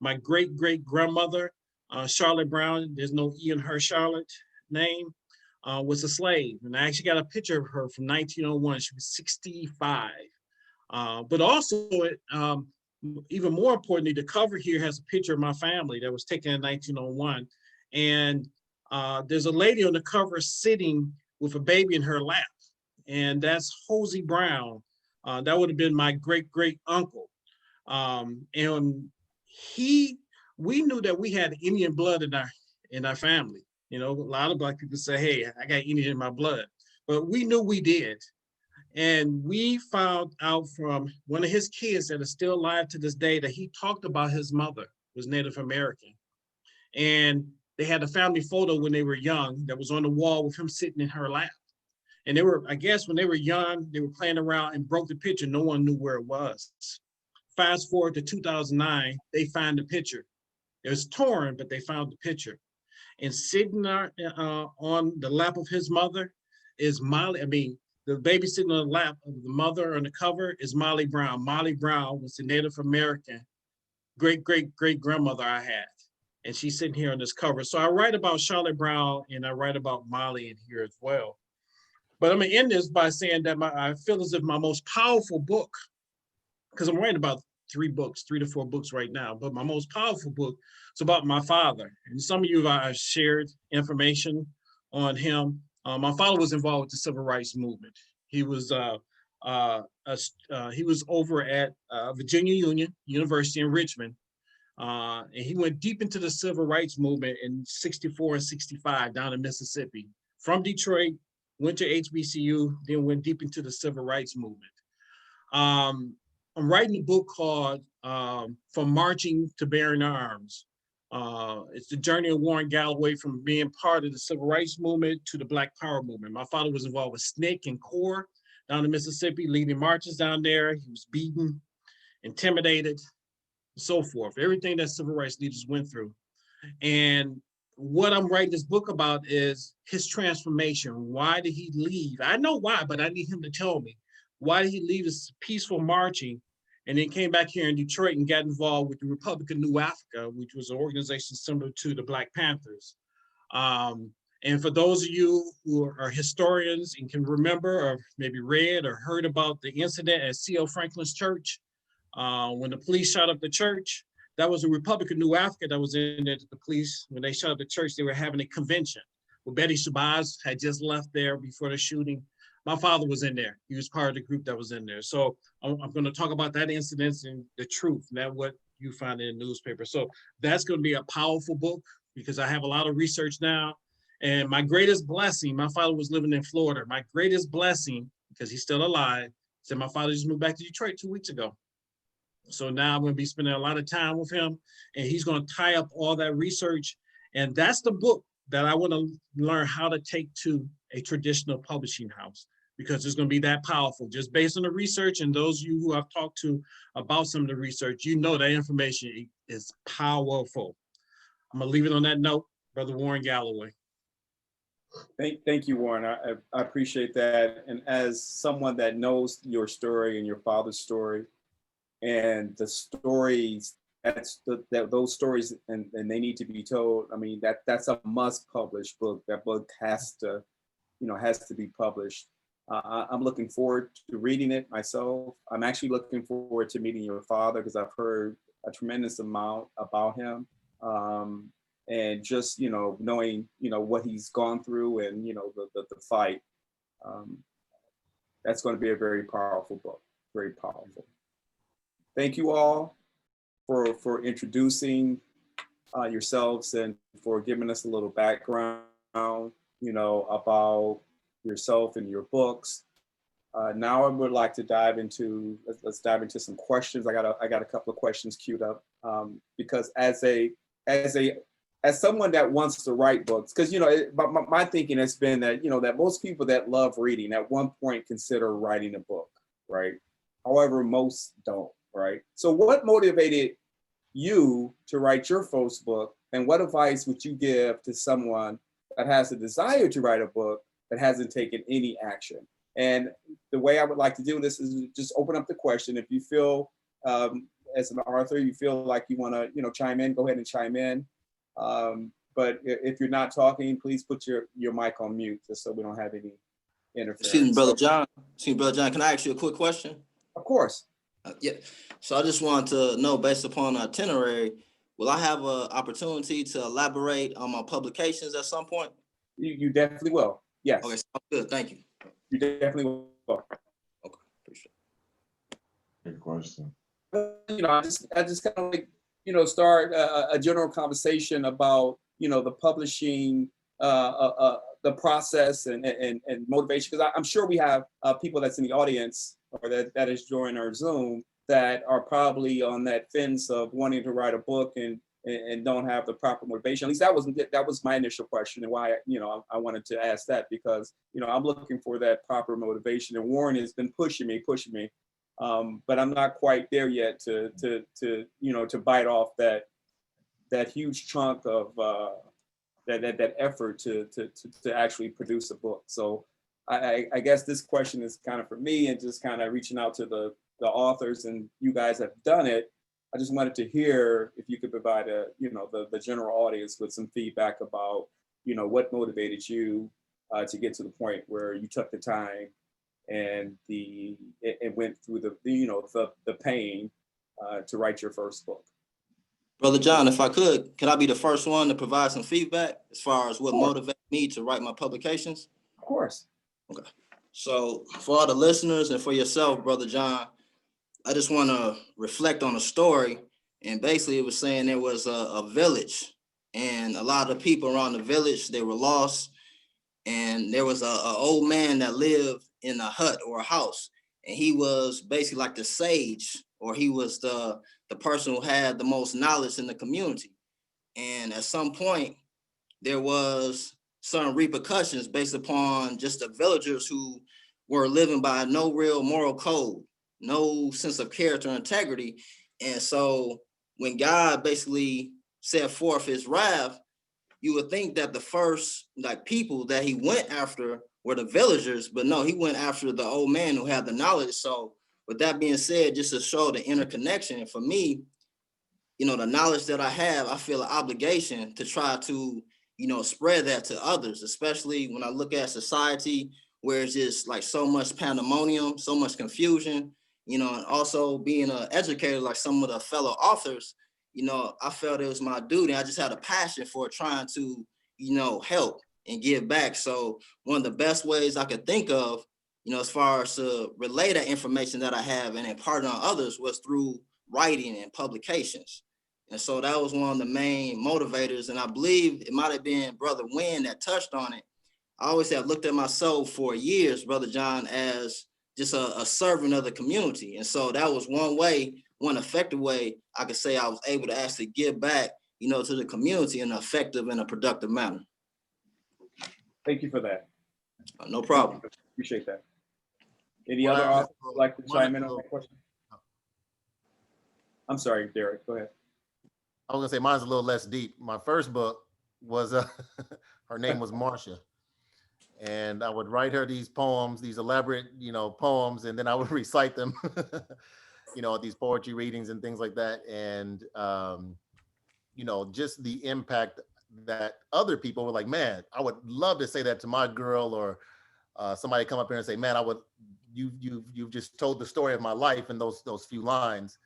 My great-great-grandmother, Charlotte Brown, there's no E in her Charlotte name, was a slave. And I actually got a picture of her from 1901. She was 65. But also, even more importantly, the cover here has a picture of my family that was taken in 1901. And there's a lady on the cover sitting with a baby in her lap. And that's Hosey Brown. That would have been my great-great-uncle. And we knew that we had Indian blood in our family. You know, a lot of Black people say, hey, I got Indian in my blood. But we knew we did. And we found out from one of his kids that is still alive to this day that he talked about his mother was Native American. And they had a family photo when they were young that was on the wall with him sitting in her lap. And they were, I guess, when they were young, they were playing around and broke the picture. No one knew where it was. Fast forward to 2009, they found the picture. It was torn, but they found the picture. And sitting on the lap of his mother is Molly. The baby sitting on the lap of the mother on the cover is Molly Brown. Molly Brown was the Native American great-great-great-grandmother I had. And she's sitting here on this cover. So I write about Charlotte Brown and I write about Molly in here as well. But I'm gonna end this by saying that I feel as if my most powerful book, because I'm writing about 3 to 4 books right now, but my most powerful book is about my father. And some of you have shared information on him. My father was involved with the Civil Rights Movement. He was over at Virginia Union University in Richmond. And he went deep into the Civil Rights Movement in 64 and 65 down in Mississippi. From Detroit, went to HBCU, then went deep into the Civil Rights Movement. I'm writing a book called From Marching to Bearing Arms. It's the journey of Warren Galloway from being part of the Civil Rights Movement to the Black Power movement. My father was involved with SNCC and CORE down in Mississippi, leading marches down there. He was beaten, intimidated, and so forth. Everything that civil rights leaders went through. And what I'm writing this book about is his transformation. Why did he leave? I know why, but I need him to tell me. Why did he leave this peaceful marching and then came back here in Detroit and got involved with the Republic of New Africa, which was an organization similar to the Black Panthers. And for those of you who are historians and can remember or maybe read or heard about the incident at C.L. Franklin's church, when the police shot up the church, that was the Republic of New Africa that was in there. The police, when they shot up the church, they were having a convention. Well, Betty Shabazz had just left there before the shooting. My father was in there. He was part of the group that was in there. So I'm going to talk about that incident and the truth, not what you find in the newspaper. So that's going to be a powerful book because I have a lot of research now. And my greatest blessing, my father was living in Florida. My greatest blessing, because he's still alive, said my father just moved back to Detroit 2 weeks ago. So now I'm going to be spending a lot of time with him and he's going to tie up all that research. And that's the book that I want to learn how to take to a traditional publishing house because it's going to be that powerful. Just based on the research and those of you who I've talked to about some of the research, you know that information is powerful. I'm going to leave it on that note, Brother Warren Galloway. Thank you, Warren. I appreciate that. And as someone that knows your story and your father's story and the stories, those stories and they need to be told. I mean, that's a must publish book. That book has to be published. I'm looking forward to reading it myself. I'm actually looking forward to meeting your father because I've heard a tremendous amount about him. And just, knowing, what he's gone through and, the fight. That's going to be a very powerful book, very powerful. Thank you all for introducing yourselves and for giving us a little background, about yourself and your books. Now I would like to dive into, let's dive into some questions. I got a couple of questions queued up because as someone that wants to write books, because my thinking has been that that most people that love reading at one point consider writing a book, right? However, most don't, right? So what motivated you to write your first book? And what advice would you give to someone that has a desire to write a book that hasn't taken any action? And the way I would like to do this is just open up the question. If you feel, as an author, you feel like you want to, chime in, go ahead and chime in. But if you're not talking, please put your mic on mute just so we don't have any interference. Excuse me, Brother John. Can I ask you a quick question? Of course. Yeah. So I just wanted to know, based upon the itinerary, will I have an opportunity to elaborate on my publications at some point? You definitely will. Yes. Okay, sounds good. Thank you. You definitely will. Okay, appreciate it. Good question. I just kind of like, start a general conversation about, the publishing, the process and motivation. Because I'm sure we have people that's in the audience or that is joining our Zoom that are probably on that fence of wanting to write a book and don't have the proper motivation. At least that was my initial question, and why I wanted to ask that, because I'm looking for that proper motivation, and Warren has been pushing me, but I'm not quite there yet to bite off that huge chunk of that effort to actually produce a book. So I guess this question is kind of for me, and just kind of reaching out to the authors, and you guys have done it. I just wanted to hear if you could provide the general audience with some feedback about, what motivated you to get to the point where you took the time and went through the pain to write your first book. Brother John, if I could I be the first one to provide some feedback as far as what motivated me to write my publications? Of course. Okay. So for all the listeners and for yourself, Brother John, I just want to reflect on a story. And basically it was saying there was a village, and a lot of the people around the village, they were lost. And there was a old man that lived in a hut or a house. And he was basically like the sage, or he was the person who had the most knowledge in the community. And at some point, there was certain repercussions based upon just the villagers who were living by no real moral code, no sense of character and integrity. And so when God basically set forth his wrath, you would think that the first people that he went after were the villagers, but no, he went after the old man who had the knowledge. So with that being said, just to show the interconnection, for me, the knowledge that I have, I feel an obligation to try to, spread that to others, especially when I look at society where it's just like so much pandemonium, so much confusion, and also being an educator like some of the fellow authors, I felt it was my duty. I just had a passion for trying to, help and give back. So one of the best ways I could think of, as far as to relay that information that I have and impart it on others, was through writing and publications. And so that was one of the main motivators. And I believe it might have been Brother Wynn that touched on it. I always have looked at myself for years, Brother John, as just a servant of the community. And so that was one effective way I could say I was able to actually give back, to the community in an effective and a productive manner. Thank you for that. No problem. Appreciate that. Any other authors would like to chime in on that question? I'm sorry, Derek, go ahead. I was gonna say mine's a little less deep. My first book was, her name was Marcia. And I would write her these poems, these elaborate, poems, and then I would recite them, at these poetry readings and things like that. And, just the impact that other people were like, man, I would love to say that to my girl, or somebody come up here and say, man, you've just told the story of my life in those few lines.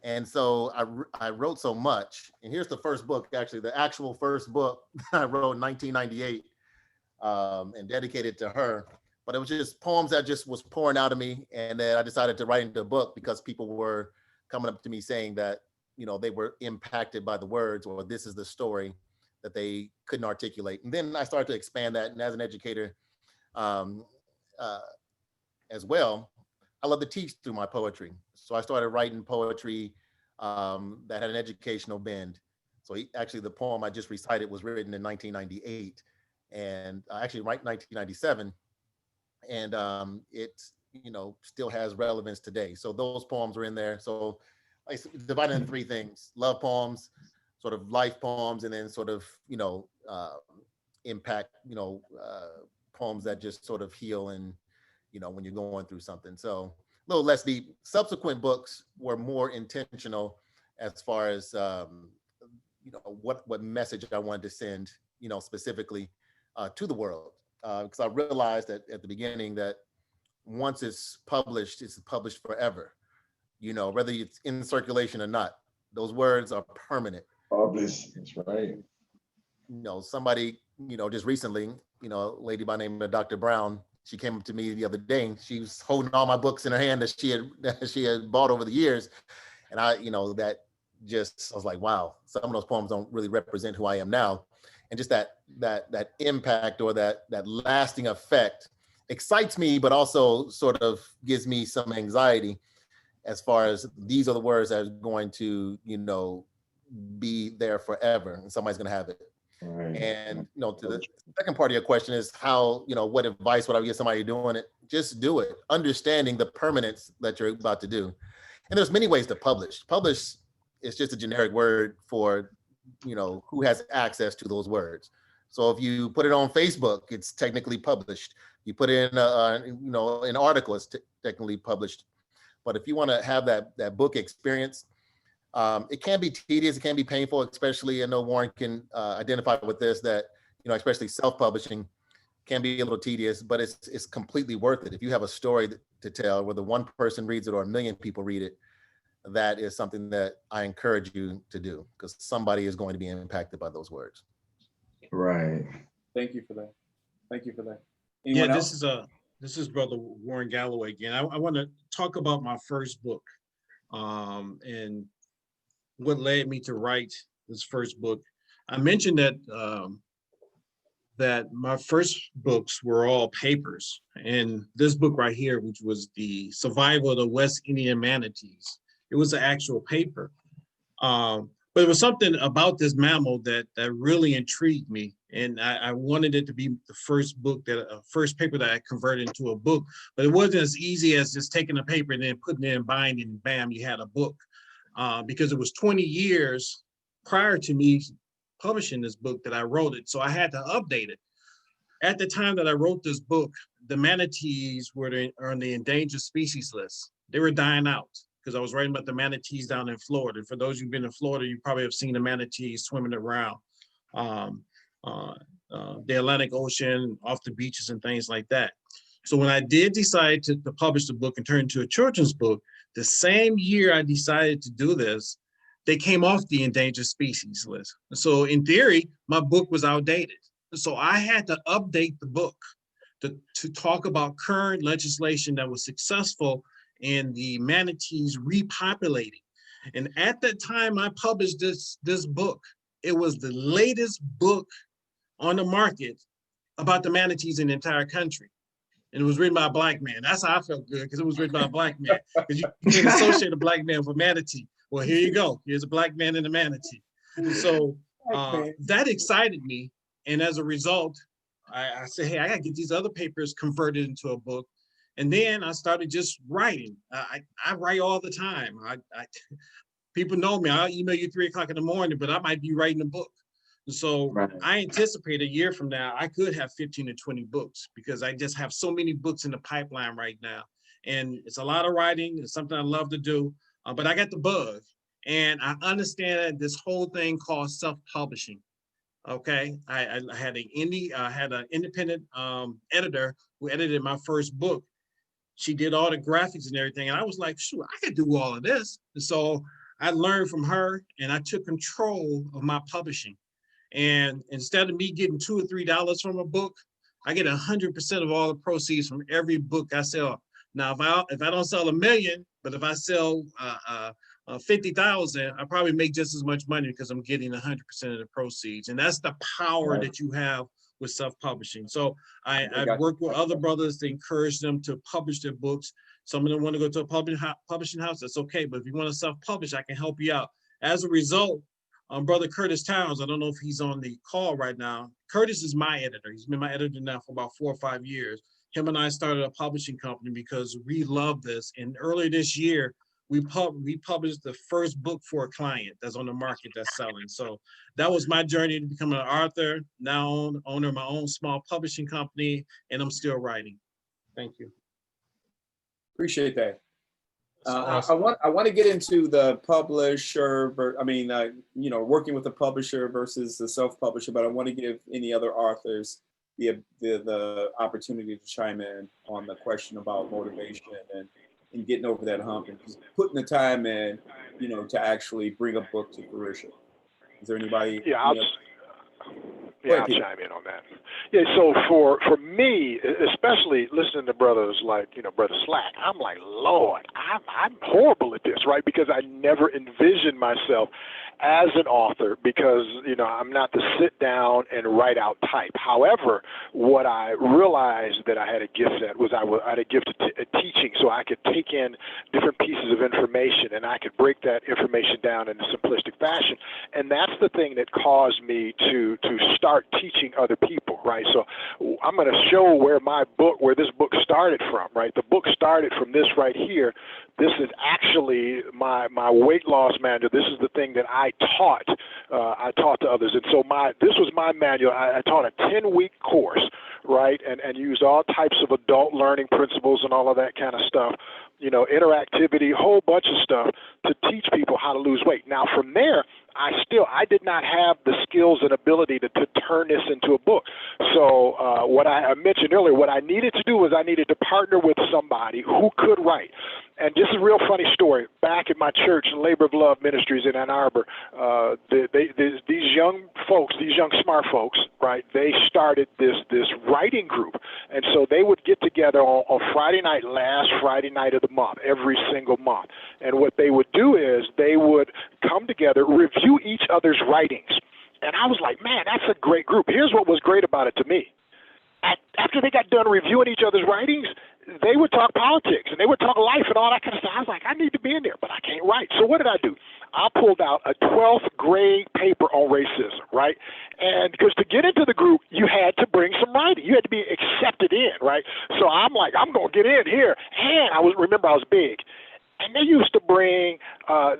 And so I wrote so much. And here's the first book, actually, the actual first book I wrote in 1998. And dedicated to her, but it was just poems that just was pouring out of me. And then I decided to write into a book because people were coming up to me saying that, they were impacted by the words, or this is the story that they couldn't articulate. And then I started to expand that. And as an educator as well, I love to teach through my poetry. So I started writing poetry that had an educational bend. So actually the poem I just recited was written in 1998. And actually right 1997, and it still has relevance today. So those poems are in there. So I divide it in three things: love poems, sort of life poems, and then sort of, impact, poems that just sort of heal and, when you're going through something. So a little less deep. Subsequent books were more intentional as far as, what message I wanted to send, specifically to the world. Because I realized that at the beginning that once it's published forever, whether it's in circulation or not, those words are permanent. Published, that's right. Somebody, just recently, a lady by the name of Dr. Brown, she came up to me the other day and she was holding all my books in her hand that she had bought over the years. And I was like, wow, some of those poems don't really represent who I am now. And just that impact or that lasting effect excites me, but also sort of gives me some anxiety as far as these are the words that are going to, be there forever and somebody's going to have it. Right. And, to the second part of your question is how, what advice would I give somebody doing it? Just do it, understanding the permanence that you're about to do. And there's many ways to publish. Publish is just a generic word for, who has access to those words. So if you put it on Facebook, it's technically published. You put in, an article, it's technically published. But if you want to have that book experience, it can be tedious, it can be painful, especially, I know Warren can identify with this, that, especially self-publishing can be a little tedious, but it's completely worth it. If you have a story to tell, whether one person reads it or 1 million people read it, that is something that I encourage you to do, because somebody is going to be impacted by those words. Right. Thank you for that. Thank you for that. Anyone else? This is Brother Warren Galloway again. I want to talk about my first book, and what led me to write this first book. I mentioned that that my first books were all papers, and this book right here, which was the Survival of the West Indian Manatees, it was an actual paper. But there was something about this mammal that really intrigued me, and I wanted it to be the first book first paper that I converted into a book. But it wasn't as easy as just taking a paper and then putting it in binding, and bam, you had a book. Because it was 20 years prior to me publishing this book that I wrote it, so I had to update it. At the time that I wrote this book, the manatees were on the endangered species list. They were dying out, because I was writing about the manatees down in Florida. For those who've been in Florida, you probably have seen the manatees swimming around the Atlantic Ocean, off the beaches and things like that. So when I did decide to publish the book and turn it into a children's book, the same year I decided to do this, they came off the endangered species list. So in theory, my book was outdated. So I had to update the book to talk about current legislation that was successful in the manatees repopulating. And at that time I published this book, it was the latest book on the market about the manatees in the entire country. And it was written by a Black man. That's how I felt good, because it was written by a Black man. Because you can't associate a Black man with manatee. Well, here you go. Here's a Black man and a manatee. And so that excited me. And as a result, I said, hey, I got to get these other papers converted into a book. And then I started just writing. I write all the time. People know me. I'll email you 3 o'clock in the morning, but I might be writing a book. So right. I anticipate a year from now, I could have 15 to 20 books, because I just have so many books in the pipeline right now. And it's a lot of writing. It's something I love to do, but I got the bug. And I understand this whole thing called self-publishing. Okay, I had an independent editor who edited my first book. She did all the graphics and everything. And I was like, shoot, I could do all of this. And so I learned from her, and I took control of my publishing. And instead of me getting $2 or $3 from a book, I get 100% of all the proceeds from every book I sell. Now, if I don't sell 1 million, but if I sell 50,000, I probably make just as much money, because I'm getting 100% of the proceeds. And that's the power that you have with self-publishing. So I've worked with other brothers to encourage them to publish their books. Some of them want to go to a publishing house, that's okay. But if you want to self-publish, I can help you out. As a result, Brother Curtis Towns, I don't know if he's on the call right now. Curtis is my editor. He's been my editor now for about 4 or 5 years. Him and I started a publishing company because we love this. And earlier this year, we published the first book for a client that's on the market that's selling. So that was my journey to becoming an author, now owner of my own small publishing company, and I'm still writing. Thank you. Appreciate that. Awesome. I want to get into the publisher, working with a publisher versus the self-publisher, but I want to give any other authors the opportunity to chime in on the question about motivation and getting over that hump and just putting the time in, to actually bring a book to fruition. Is there anybody? Yeah, I'll chime in on that. Yeah, so for me, especially listening to brothers like, Brother Slack, I'm like, Lord, I'm horrible at this, right? Because I never envisioned myself as an author because, I'm not the sit down and write out type. However, what I realized that I had a gift at was I had a gift at teaching, so I could take in different pieces of information and I could break that information down in a simplistic fashion. And that's the thing that caused me to start teaching other people, right? So I'm going to show where this book started from, right? The book started from this right here. This is actually my weight loss manual. This is the thing that I taught. I taught to others. And so this was my manual. I taught a 10-week course, right? And used all types of adult learning principles and all of that kind of stuff, interactivity, whole bunch of stuff to teach people how to lose weight. Now, from there, I did not have the skills and ability to turn this into a book. So what I mentioned earlier, what I needed to do was I needed to partner with somebody who could write. And this is a real funny story. Back at my church, Labor of Love Ministries in Ann Arbor, these young folks, these young smart folks, right, they started this writing group. And so they would get together on Friday night, last Friday night of the month, every single month. And what they would do is they would come together, review each other's writings. And I was like, man, that's a great group. Here's what was great about it to me. After they got done reviewing each other's writings, they would talk politics and they would talk life and all that kind of stuff. I was like, I need to be in there, but I can't write. So what did I do? I pulled out a 12th grade paper on racism, right? And because to get into the group, you had to bring some writing. You had to be accepted in, right? So I'm like, I'm going to get in here. And I was big. And they used to bring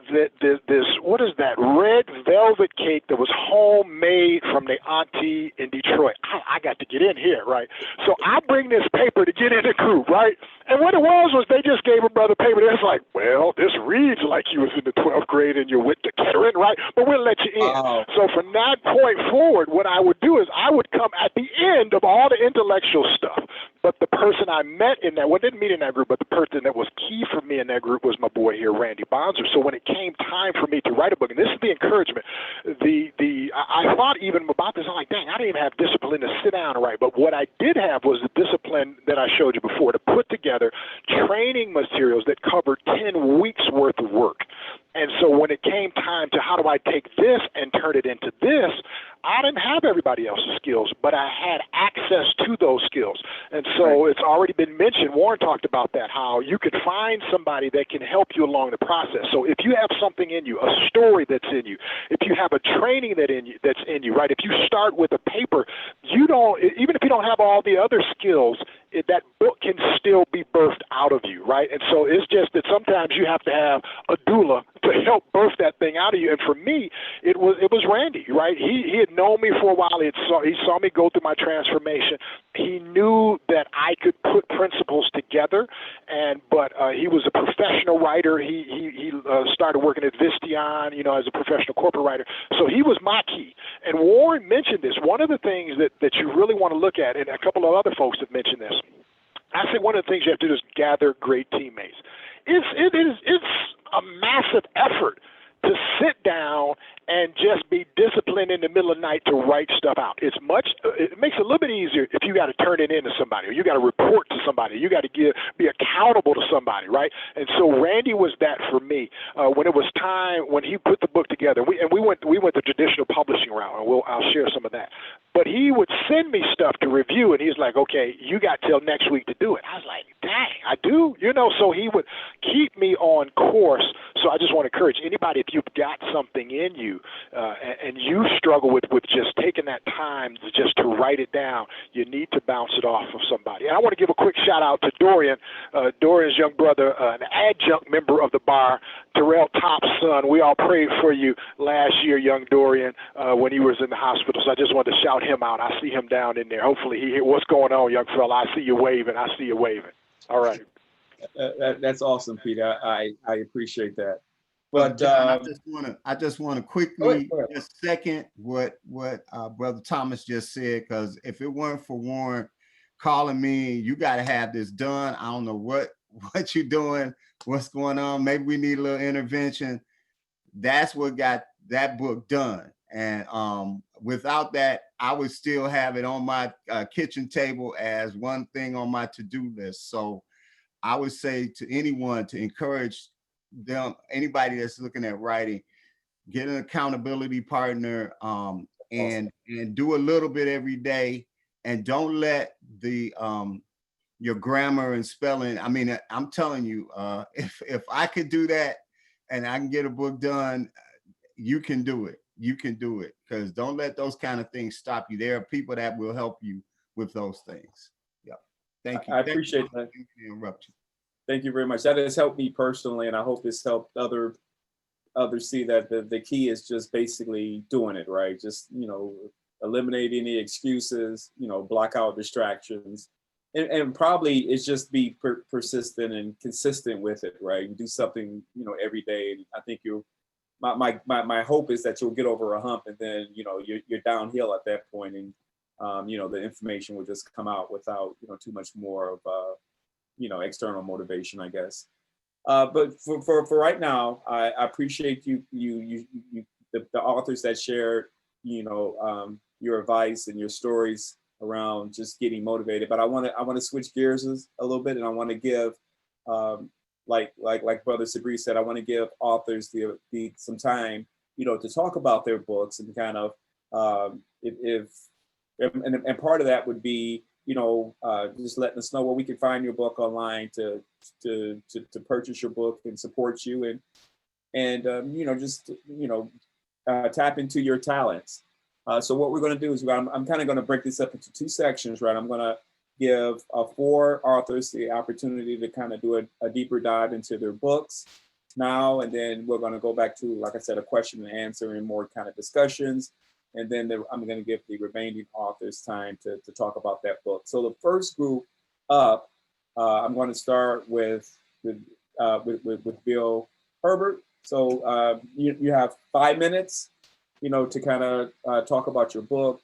this, what is that, red velvet cake that was homemade from the auntie in Detroit. I got to get in here, right? So I bring this paper to get in the group, right? And what it was they just gave a brother paper. They was like, well, this reads like you was in the 12th grade and you went to Kettering, right? But we'll let you in. Wow. So from that point forward, what I would do is I would come at the end of all the intellectual stuff. But the person I met in that, didn't meet in that group, but the person that was key for me in that group was my boy here, Randy Bonser. So when it came time for me to write a book, and this is the encouragement, I thought even about this, I'm like, dang, I didn't even have discipline to sit down and write. But what I did have was the discipline that I showed you before to put together training materials that covered 10 weeks worth of work. And so when it came time to how do I take this and turn it into this, I didn't have everybody else's skills, but I had access to those skills. And so It's already been mentioned, Warren talked about that, how you could find somebody that can help you along the process. So if you have something in you, a story that's in you, if you have a training that's in you, right? If you start with a paper, even if you don't have all the other skills, that book can still be birthed out of you, right? And so it's just that sometimes you have to have a doula to help birth that thing out of you. And for me, it was Randy, right? He had known me for a while. He saw me go through my transformation. He knew that I could put principles together, but he was a professional writer. He started working at Visteon, as a professional corporate writer. So he was my key. And Warren mentioned this. One of the things that you really want to look at, and a couple of other folks have mentioned this, I say one of the things you have to do is gather great teammates. It's a massive effort to sit down and just be disciplined in the middle of the night to write stuff out. It makes it a little bit easier if you got to turn it into somebody, or you got to report to somebody, you got to be accountable to somebody, right? And so Randy was that for me. When it was time, when he put the book together, we went the traditional publishing route, and I'll share some of that. But he would send me stuff to review, and he's like, okay, you got till next week to do it. I was like, dang, I do? So he would keep me on course so I just want to encourage anybody, if you've got something in you and you struggle with just taking that time just to write it down, you need to bounce it off of somebody. And I want to give a quick shout out to Dorian, Dorian's young brother, an adjunct member of the bar, Terrell Top's son. We all prayed for you last year, young Dorian, when he was in the hospital. So I just wanted to shout him out. I see him down in there. Hopefully he hear what's going on, young fella. I see you waving. I see you waving. All right. That's awesome, Peter. I appreciate that. But John, I just want to quickly just second what Brother Thomas just said, because if it weren't for Warren calling me, you got to have this done. I don't know what you're doing, what's going on. Maybe we need a little intervention. That's what got that book done. And without that, I would still have it on my kitchen table as one thing on my to-do list. So I would say to anyone to encourage them, anybody that's looking at writing, get an accountability partner and do a little bit every day, and don't let the your grammar and spelling. I mean, I'm telling you, if I could do that and I can get a book done, you can do it. You can do it, because don't let those kind of things stop you. There are people that will help you with those things. Yeah. Thank you. I appreciate that. Interrupt you. Thank you very much. That has helped me personally, and I hope it's helped others see that the key is just basically doing it, right? Just, eliminate any excuses, block out distractions, and probably it's just be persistent and consistent with it, right? And do something, every day. And I think my hope is that you'll get over a hump, and then, you're downhill at that point, and the information will just come out without, too much more of external motivation, I guess. But for right now, I appreciate the authors that shared, your advice and your stories around just getting motivated. But I want to switch gears a little bit, and I want to give, like Brother Sabri said, I want to give authors some time, to talk about their books, and kind of and part of that would be, just letting us know where we can find your book online to purchase your book and support you, and tap into your talents. So what we're going to do is I'm kind of going to break this up into two sections, right? I'm going to give 4 authors the opportunity to kind of do a deeper dive into their books now, and then we're going to go back to, like I said, a question and answer and more kind of discussions. And then I'm going to give the remaining authors time to talk about that book. So the first group up, I'm going to start with Bill Herbert. So you have 5 minutes, to kind of talk about your book,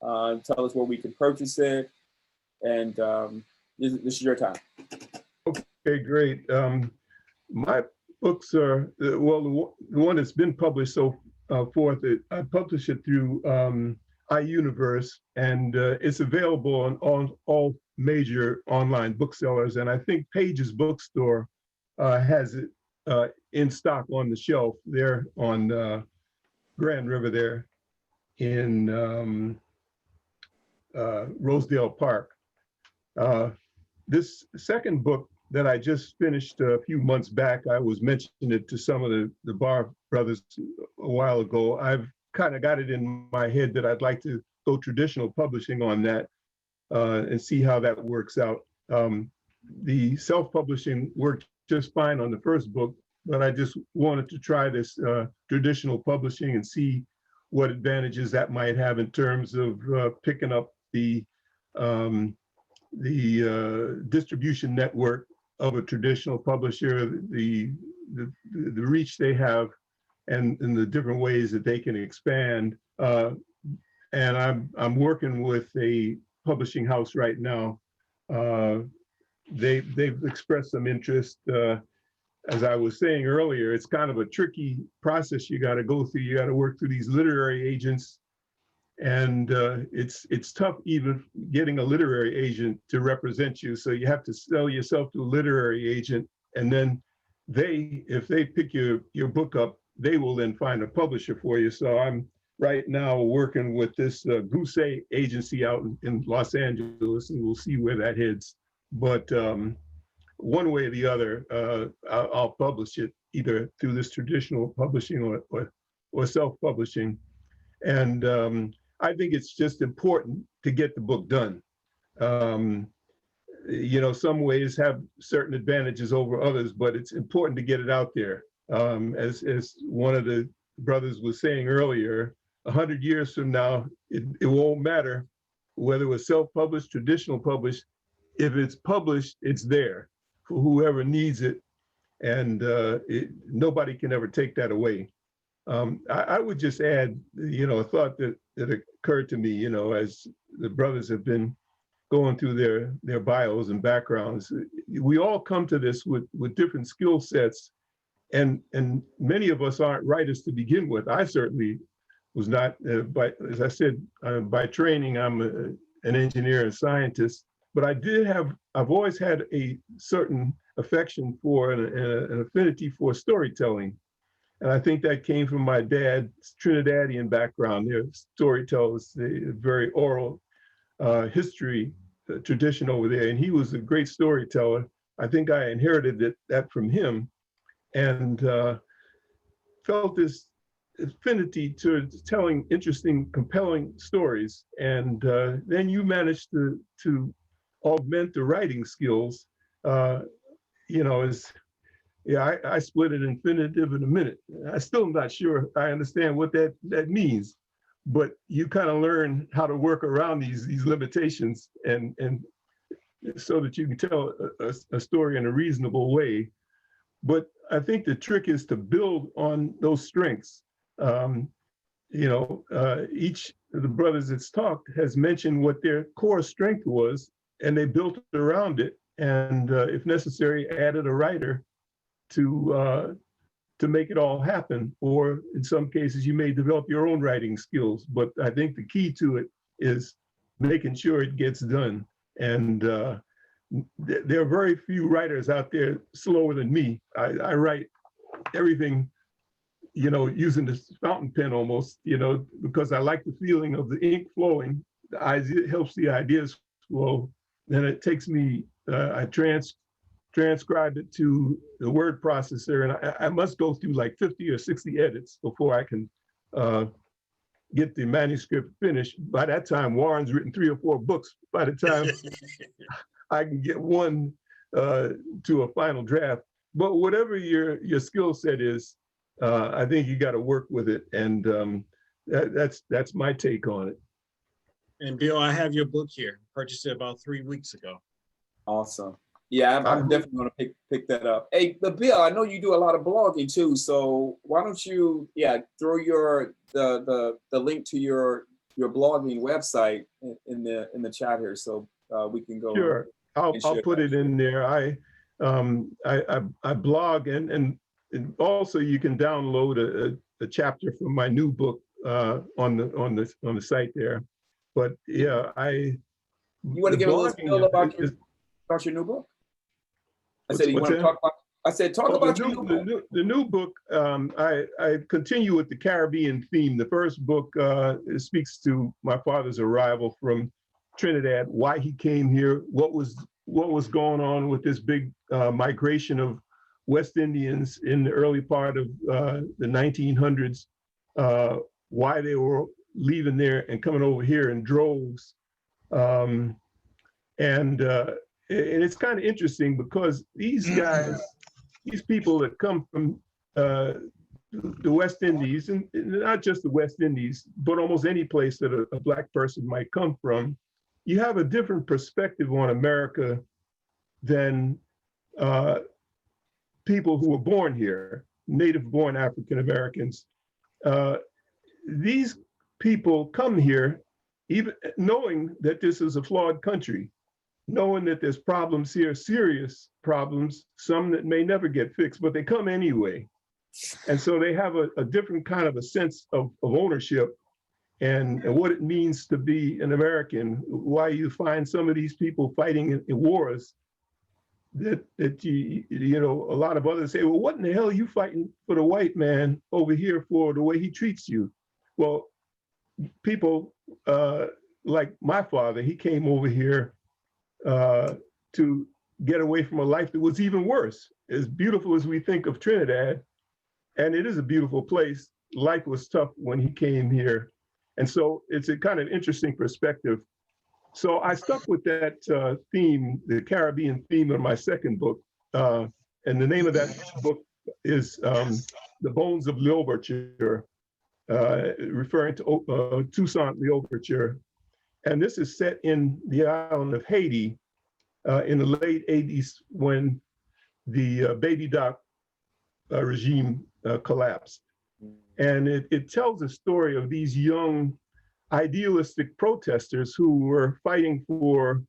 tell us where we can purchase it, and this is your time. Okay, great. My books are, the one that's been published so forth, I publish it through iUniverse, and it's available on all major online booksellers. And I think Page's Bookstore has it in stock on the shelf there on Grand River there in Rosedale Park. This second book that I just finished a few months back, I was mentioning it to some of the bar brothers a while ago. I've kind of got it in my head that I'd like to go traditional publishing on that and see how that works out. The self-publishing worked just fine on the first book, but I just wanted to try this traditional publishing and see what advantages that might have in terms of picking up the distribution network of a traditional publisher, the reach they have, and the different ways that they can expand. And I'm working with a publishing house right now. They've expressed some interest. As I was saying earlier, it's kind of a tricky process you got to go through. You got to work through these literary agents, and it's tough even getting a literary agent to represent you. So you have to sell yourself to a literary agent, and then if they pick your book up, they will then find a publisher for you. So I'm right now working with this Goose agency out in Los Angeles, and we'll see where that heads. But one way or the other, I'll publish it either through this traditional publishing or self-publishing. And I think it's just important to get the book done. You know, some ways have certain advantages over others, but it's important to get it out there. As one of the brothers was saying earlier, 100 years from now, it won't matter whether it was self-published, traditional published. If it's published, it's there for whoever needs it, and nobody can ever take that away. I would just add, you know, a thought that occurred to me, you know, as the brothers have been going through their bios and backgrounds. We all come to this with different skill sets, and many of us aren't writers to begin with. I certainly was not, as I said, by training, I'm an engineer and scientist, but I've always had a certain affection for an affinity for storytelling. And I think that came from my dad's Trinidadian background. They're storytellers, very oral history tradition over there. And he was a great storyteller. I think I inherited that from him, and felt this affinity to telling interesting, compelling stories. And then you managed to augment the writing skills. You know, I split it infinitive in a minute. I still am not sure I understand what that means, but you kind of learn how to work around these limitations, and so that you can tell a story in a reasonable way. But I think the trick is to build on those strengths. You know, each of the brothers that's talked has mentioned what their core strength was, and they built around it, and if necessary, added a writer to make it all happen. Or in some cases, you may develop your own writing skills. But I think the key to it is making sure it gets done. And there are very few writers out there slower than me. I write everything, you know, using the fountain pen almost, you know, because I like the feeling of the ink flowing. It helps the ideas flow. Then it takes me, I transcribe it to the word processor, and I must go through like 50 or 60 edits before I can get the manuscript finished. By that time, Warren's written 3 or 4 books. By the time I can get one to a final draft. But whatever your skill set is, I think you got to work with it, and that's my take on it. And Bill, I have your book here. Purchased it about 3 weeks ago. Awesome. Yeah, I'm definitely going to pick that up. Hey, but Bill, I know you do a lot of blogging too. So why don't you, throw the link to your blogging website in the chat here, so we can go. Sure, I'll put it in there. I blog, and also you can download a chapter from my new book on the site there. But yeah, you want to give a little spiel about your new book? I said, you want to talk about? I said, talk about your new book. The new book. I continue with the Caribbean theme. The first book speaks to my father's arrival from Trinidad, why he came here, what was going on with this big migration of West Indians in the early part of the 1900s, why they were leaving there and coming over here in droves. And it's kind of interesting because these guys, these people that come from the West Indies, and not just the West Indies, but almost any place that a Black person might come from, you have a different perspective on America than people who were born here, native-born African Americans. These people come here even knowing that this is a flawed country, knowing that there's problems here, serious problems, some that may never get fixed, but they come anyway. And so they have a different kind of a sense of ownership and what it means to be an American, why you find some of these people fighting in wars that you know, a lot of others say, well, what in the hell are you fighting for the white man over here for the way he treats you? Well, people like my father, he came over here to get away from a life that was even worse. As beautiful as we think of Trinidad, and it is a beautiful place, life was tough when he came here. And so it's a kind of interesting perspective. So I stuck with that theme, the Caribbean theme, in my second book. And the name of that book is The Bones of L'Ouverture, referring to Toussaint L'Ouverture. And this is set in the island of Haiti in the late 80s when the baby doc regime collapsed. And it tells a story of these young idealistic protesters who were fighting for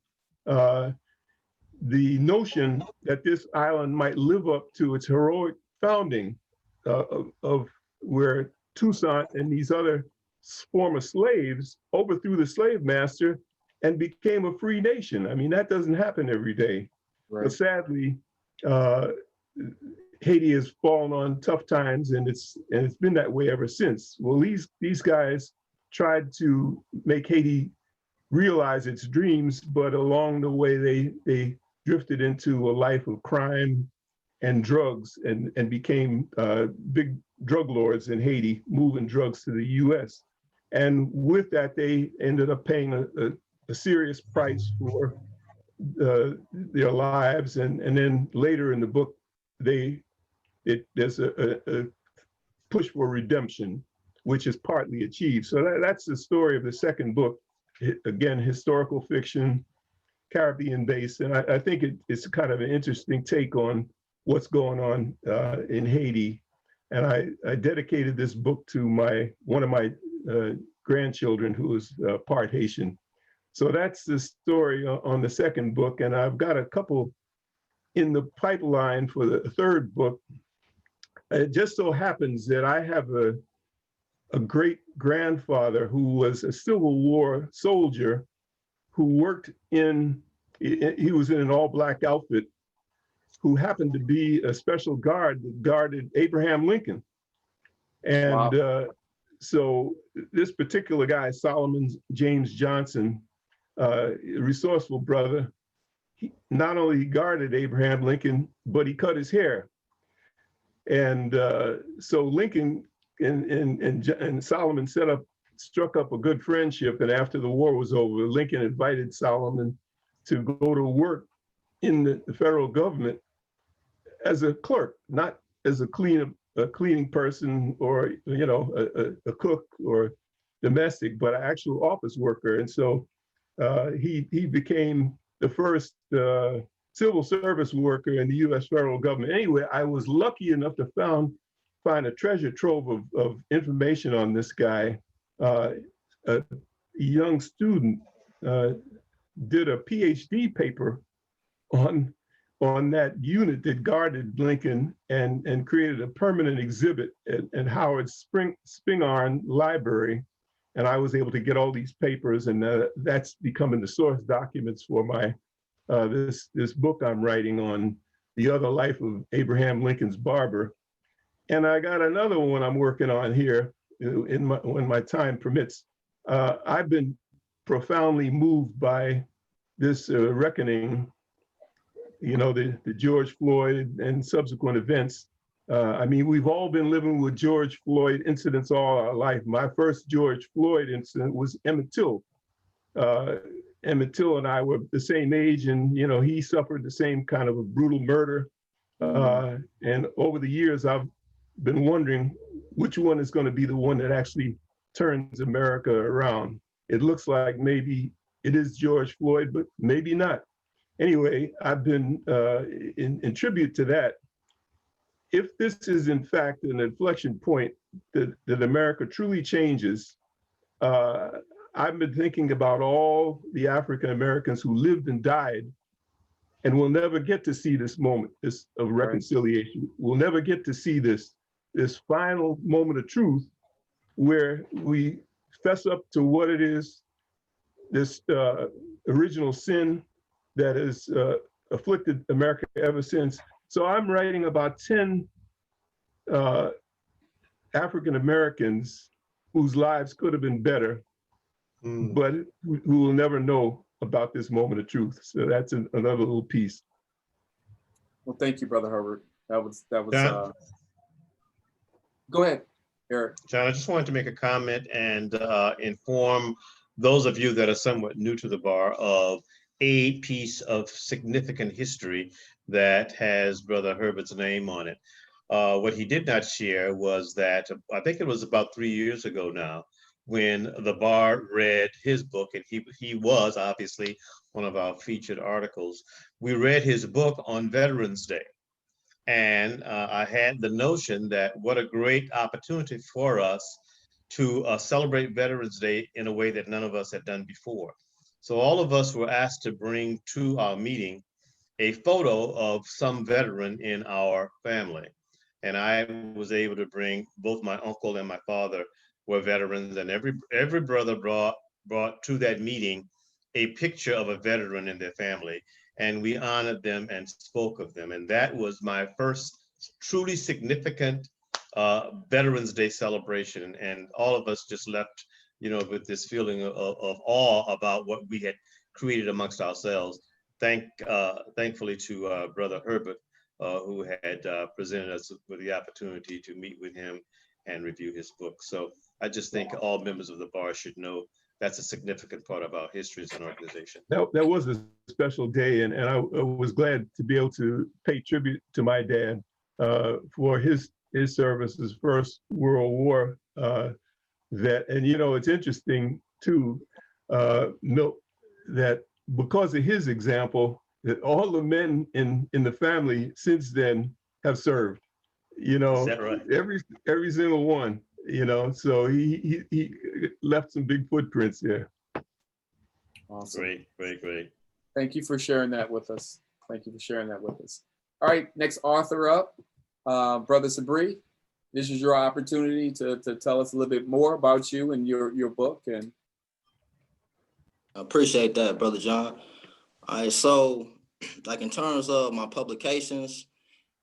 the notion that this island might live up to its heroic founding of where Toussaint and these other former slaves overthrew the slave master and became a free nation. I mean, that doesn't happen every day. Right. But sadly, Haiti has fallen on tough times, and it's been that way ever since. Well, these guys tried to make Haiti realize its dreams, but along the way they drifted into a life of crime and drugs and became big drug lords in Haiti, moving drugs to the US. And with that, they ended up paying a serious price for their lives. And then later in the book, there's a push for redemption, which is partly achieved. So that's the story of the second book. Again, historical fiction, Caribbean based. And I think it's kind of an interesting take on what's going on in Haiti. And I dedicated this book to one of my grandchildren who is part Haitian. So that's the story on the second book. And I've got a couple in the pipeline for the third book. It just so happens that I have a great grandfather who was a Civil War soldier who worked he was in an all black outfit, who happened to be a special guard that guarded Abraham Lincoln. And wow. So this particular guy, Solomon James Johnson, resourceful brother, he not only guarded Abraham Lincoln, but he cut his hair. And so Lincoln and Solomon struck up a good friendship. And after the war was over, Lincoln invited Solomon to go to work in the federal government as a clerk, not as a cleaning person or a cook or domestic, but an actual office worker. And so he became the first civil service worker in the U.S. federal government. Anyway, I was lucky enough to find a treasure trove of information on this guy. A young student did a PhD paper on that unit that guarded Lincoln and created a permanent exhibit at Howard Spingarn Library. And I was able to get all these papers, and that's becoming the source documents for my this book I'm writing on the other life of Abraham Lincoln's barber. And I got another one I'm working on here when my time permits. I've been profoundly moved by this reckoning, the George Floyd and subsequent events. I mean, we've all been living with George Floyd incidents all our life. My first George Floyd incident was Emmett Till. Emmett Till and I were the same age, and he suffered the same kind of a brutal murder. And over the years, I've been wondering which one is going to be the one that actually turns America around. It looks like maybe it is George Floyd, but maybe not. Anyway, I've been in tribute to that. If this is in fact an inflection point that America truly changes, I've been thinking about all the African Americans who lived and died and will never get to see this moment of reconciliation. Right. We'll never get to see this final moment of truth where we fess up to what it is, this original sin that has afflicted America ever since. So I'm writing about 10 African Americans whose lives could have been better, but who will never know about this moment of truth. So that's another little piece. Well, thank you, Brother Herbert. That was, John? Go ahead, Eric. John, I just wanted to make a comment and inform those of you that are somewhat new to the bar of a piece of significant history that has Brother Herbert's name on it. What he did not share was that, I think it was about 3 years ago now, when the bar read his book, and he was obviously one of our featured articles. We read his book on Veterans Day. And I had the notion that what a great opportunity for us to celebrate Veterans Day in a way that none of us had done before. So all of us were asked to bring to our meeting a photo of some veteran in our family. And I was able to bring, both my uncle and my father were veterans, and every brother brought to that meeting a picture of a veteran in their family. And we honored them and spoke of them. And that was my first truly significant Veterans Day celebration. And all of us just left, with this feeling of awe about what we had created amongst ourselves. Thankfully to Brother Herbert, who had presented us with the opportunity to meet with him and review his book. So I just think all members of the bar should know that's a significant part of our history as an organization. That was a special day, and I was glad to be able to pay tribute to my dad for his service, his First World War vet. And it's interesting too, Milt, that because of his example, that all the men in the family since then have served. Is that right? Every single one. So he left some big footprints there. Awesome. Great. Thank you for sharing that with us. All right, next author up, Brother Sabri. This is your opportunity to tell us a little bit more about you and your book. And I appreciate that, Brother John. All right, so like in terms of my publications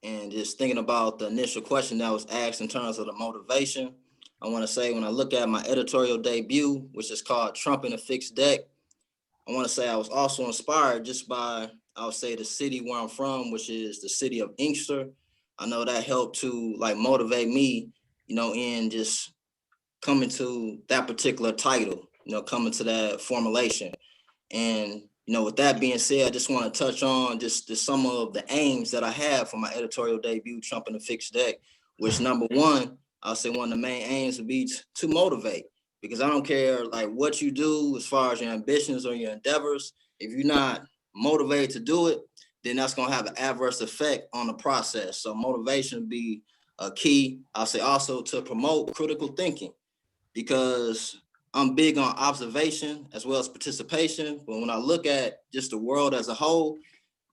and just thinking about the initial question that was asked in terms of the motivation, I want to say when I look at my editorial debut, which is called Trump in a Fixed Deck, I want to say I was also inspired just by, I would say, the city where I'm from, which is the city of Inkster. I know that helped to motivate me, in just coming to that particular title, coming to that formulation. And, with that being said, I just want to touch on just some of the aims that I have for my editorial debut, Trump in a Fixed Deck, which number one, I'll say one of the main aims would be to motivate, because I don't care what you do as far as your ambitions or your endeavors. If you're not motivated to do it, then that's going to have an adverse effect on the process. So motivation would be a key. I'll say also to promote critical thinking, because I'm big on observation as well as participation. But when I look at just the world as a whole,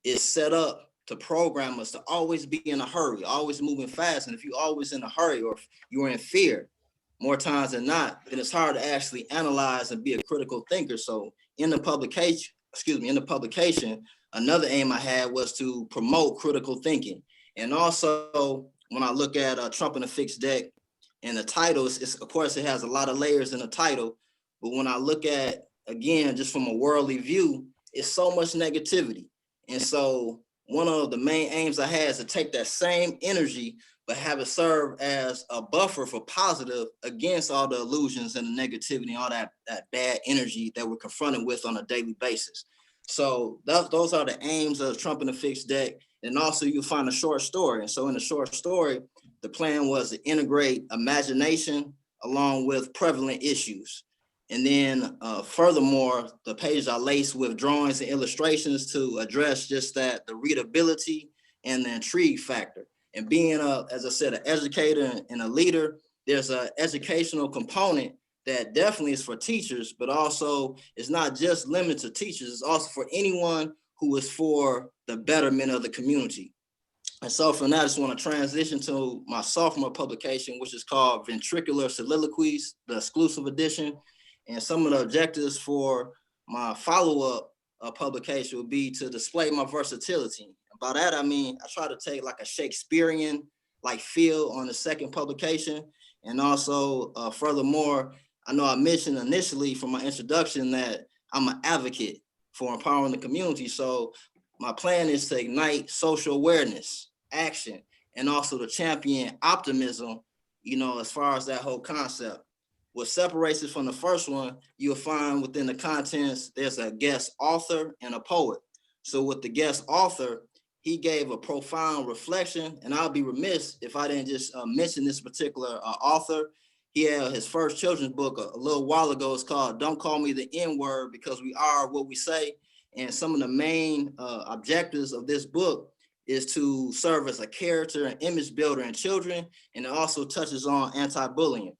it's set up to program us to always be in a hurry, always moving fast. And if you're always in a hurry, or if you're in fear, more times than not, then it's hard to actually analyze and be a critical thinker. So in the publication, another aim I had was to promote critical thinking. And also, when I look at Trump in a Fixed Deck, and the titles, of course, it has a lot of layers in the title. But when I look at, again, just from a worldly view, it's so much negativity. And so one of the main aims I had is to take that same energy, but have it serve as a buffer for positive against all the illusions and the negativity and all that bad energy that we're confronted with on a daily basis. So those are the aims of Trump in a Fixed Deck. And also you'll find a short story. And so in the short story, the plan was to integrate imagination along with prevalent issues. And then furthermore, the pages are laced with drawings and illustrations to address just that, the readability and the intrigue factor. And being, as I said, an educator and a leader, there's an educational component that definitely is for teachers, but also it's not just limited to teachers, it's also for anyone who is for the betterment of the community. And so from that, I just want to transition to my sophomore publication, which is called Ventricular Soliloquies, the exclusive edition. And some of the objectives for my follow-up publication would be to display my versatility. And by that, I mean, I try to take a Shakespearean feel on the second publication. And also, furthermore, I know I mentioned initially from my introduction that I'm an advocate for empowering the community. So my plan is to ignite social awareness, action, and also to champion optimism, you know, as far as that whole concept. What separates it from the first one, you'll find within the contents, there's a guest author and a poet. So with the guest author, he gave a profound reflection, and I'll be remiss if I didn't just mention this particular author. He had his first children's book a little while ago. It's called Don't Call Me the N-Word Because We Are What We Say. And some of the main objectives of this book is to serve as a character and image builder in children, and it also touches on anti-bullying.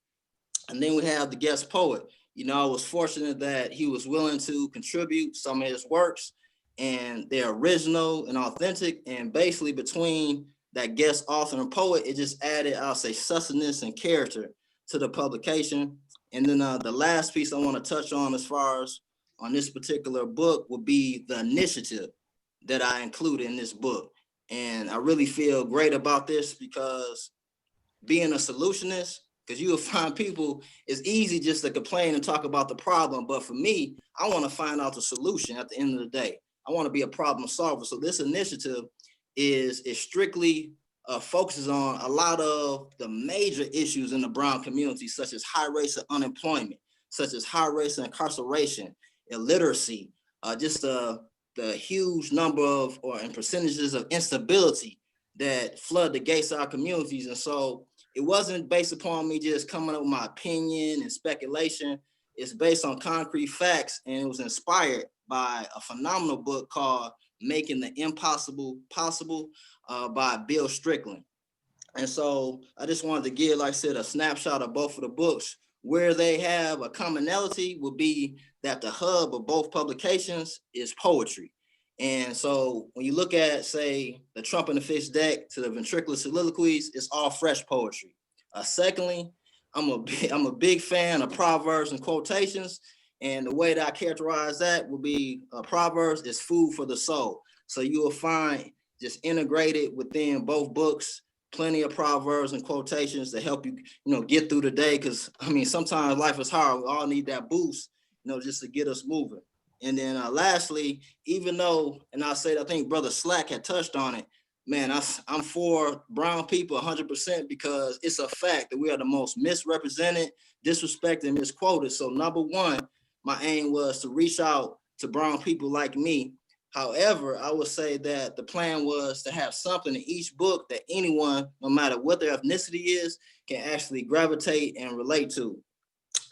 And then we have the guest poet. You know, I was fortunate that he was willing to contribute some of his works, and they're original and authentic. And basically between that guest author and poet, it just added, I'll say, sustenance and character to the publication. And then the last piece I want to touch on as far as on this particular book would be the initiative that I included in this book. And I really feel great about this because being a solutionist, because you will find people, it's easy just to complain and talk about the problem. But for me, I want to find out the solution at the end of the day. I want to be a problem solver. So this initiative is strictly focuses on a lot of the major issues in the brown community, such as high rates of unemployment, such as high rates of incarceration, illiteracy, just the huge number of and percentages of instability that flood the gates of our communities. And so it wasn't based upon me just coming up with my opinion and speculation. It's based on concrete facts, and it was inspired by a phenomenal book called Making the Impossible Possible by Bill Strickland. And so I just wanted to give, like I said, a snapshot of both of the books. Where they have a commonality would be that the hub of both publications is poetry. And so when you look at, say, the Trump and the Fish deck to the ventricular soliloquies, it's all fresh poetry. Secondly, I'm a big fan of proverbs and quotations. And the way that I characterize that would be proverbs is food for the soul. So you will find just integrated within both books, plenty of proverbs and quotations to help you, get through the day. Because I mean, sometimes life is hard. We all need that boost, just to get us moving. And then lastly, even though, and I said, I think Brother Slack had touched on it, man, I'm for brown people 100% because it's a fact that we are the most misrepresented, disrespected, and misquoted. So number one, my aim was to reach out to brown people like me. However, I would say that the plan was to have something in each book that anyone, no matter what their ethnicity is, can actually gravitate and relate to.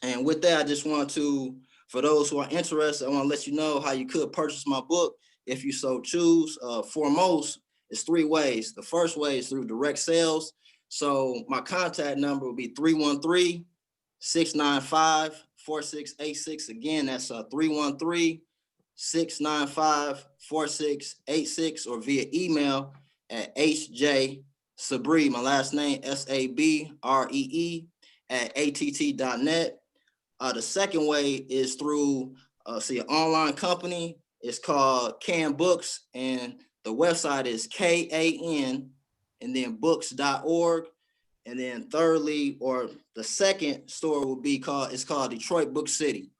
And with that, I just want to, for those who are interested, I want to let you know how you could purchase my book if you so choose. Foremost, it's 3 ways. The first way is through direct sales. So my contact number will be 313-695-4686. Again, that's 313-695-4686, or via email at hjsabree, my last name, SABREE, at att.net. The second way is through an online company. It's called Can Books, and the website is KAN and then books.org. And then thirdly, or the second store will be it's called Detroit Book City,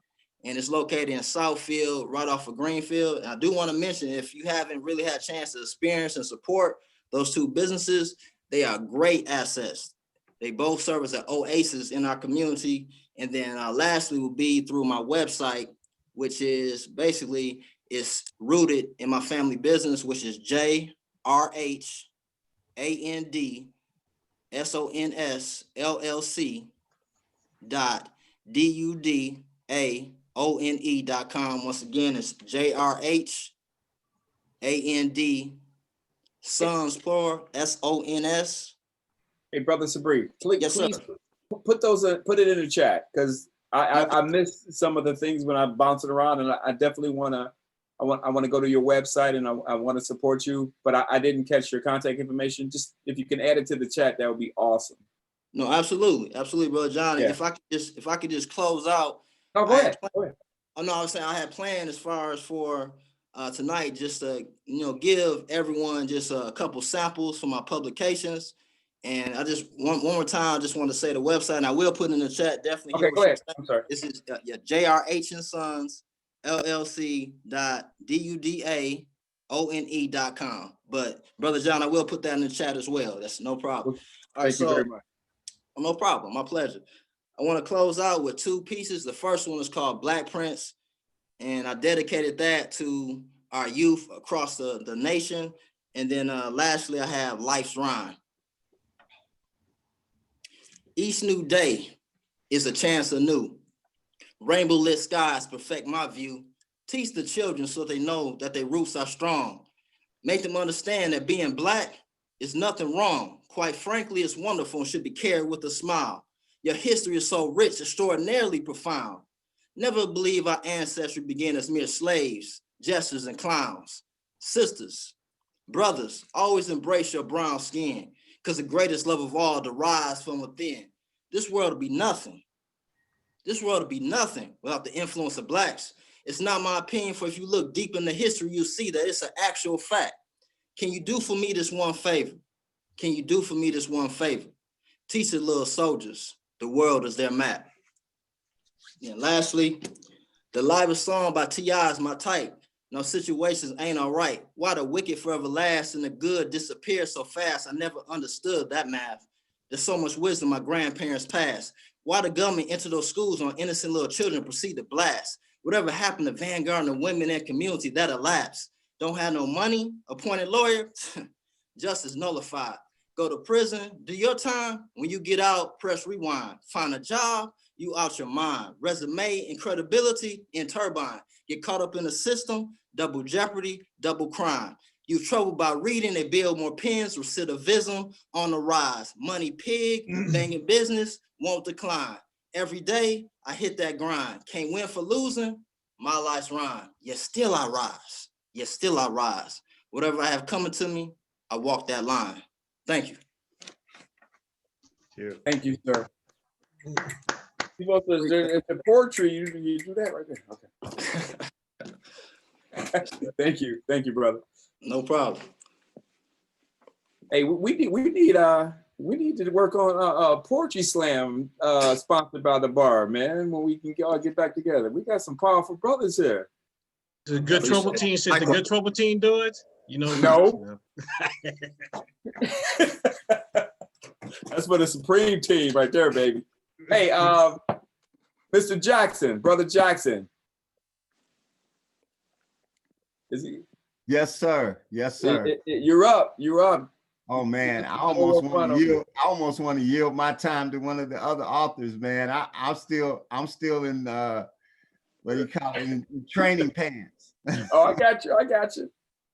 and it's located in Southfield, right off of Greenfield. And I do want to mention, if you haven't really had a chance to experience and support those 2 businesses, they are great assets. They both serve as an oasis in our community. And then lastly will be through my website, which is basically, it's rooted in my family business, which is JRHANDSONS.DUDAONE.com. Once again, it's JRHAND Sons plural SONS. Hey, Brother Sabree, Yes, sir. please put it in the chat, because I missed some of the things when I bounced it around, and I definitely want to go to your website, and I want to support you, but I didn't catch your contact information. Just if you can add it to the chat, that would be awesome. No, absolutely, Brother John. Yeah. If I could just close out. Oh, go ahead. Oh no, I was saying I had planned as far as for tonight, just to give everyone just a couple samples from my publications. And I just one more time, I just want to say the website, and I will put in the chat, definitely. Okay, go ahead. I'm sorry. This is JRH and Sons LLC.DUDAONE.com. ONE.com. But Brother John, I will put that in the chat as well. That's no problem. All right, Thank you very much. No problem. My pleasure. I want to close out with two pieces. The first one is called Black Prince, and I dedicated that to our youth across the nation. And then lastly, I have Life's Rhyme. Each new day is a chance anew. Rainbow lit skies perfect my view. Teach the children so they know that their roots are strong. Make them understand that being Black is nothing wrong. Quite frankly, it's wonderful and should be carried with a smile. Your history is so rich, extraordinarily profound. Never believe our ancestry began as mere slaves, jesters, and clowns. Sisters, brothers, always embrace your brown skin, because the greatest love of all derives from within. This world would be nothing. This world would be nothing without the influence of Blacks. It's not my opinion, for if you look deep into history, you'll see that it's an actual fact. Can you do for me this one favor? Can you do for me this one favor? Teach the little soldiers, the world is their map. And lastly, the livest song by T.I. is my type. No situations ain't all right. Why the wicked forever last and the good disappear so fast? I never understood that math. There's so much wisdom my grandparents passed. Why the government enter those schools on innocent little children proceed to blast? Whatever happened to Vanguard and women and community that elapsed? Don't have no money, appointed lawyer, justice nullified. Go to prison, do your time. When you get out, press rewind. Find a job, you out your mind. Resume and credibility in turbine. Get caught up in the system, double jeopardy, double crime. You trouble by reading, they build more pens, recidivism on the rise. Money pig, banging business, won't decline. Every day, I hit that grind. Can't win for losing, my life's rhyme. Yet still I rise, yet still I rise. Whatever I have coming to me, I walk that line. Thank you. Thank you, sir. You both, it's the poetry, you do that right there. Okay. Thank you, brother. No problem. Hey, we need to work on a poetry slam sponsored by the bar, man. When we can all get back together, we got some powerful brothers here. The Good Trouble team, should the Good Trouble team do it? You know, no. That's for the Supreme team right there, baby. Hey, Mr. Jackson, Brother Jackson. Is he? Yes, sir. Yes, sir. You're up. You're up. Oh man, I almost want to yield my time to one of the other authors, man. I'm still in what do you call it, in training pants. Oh, I got you.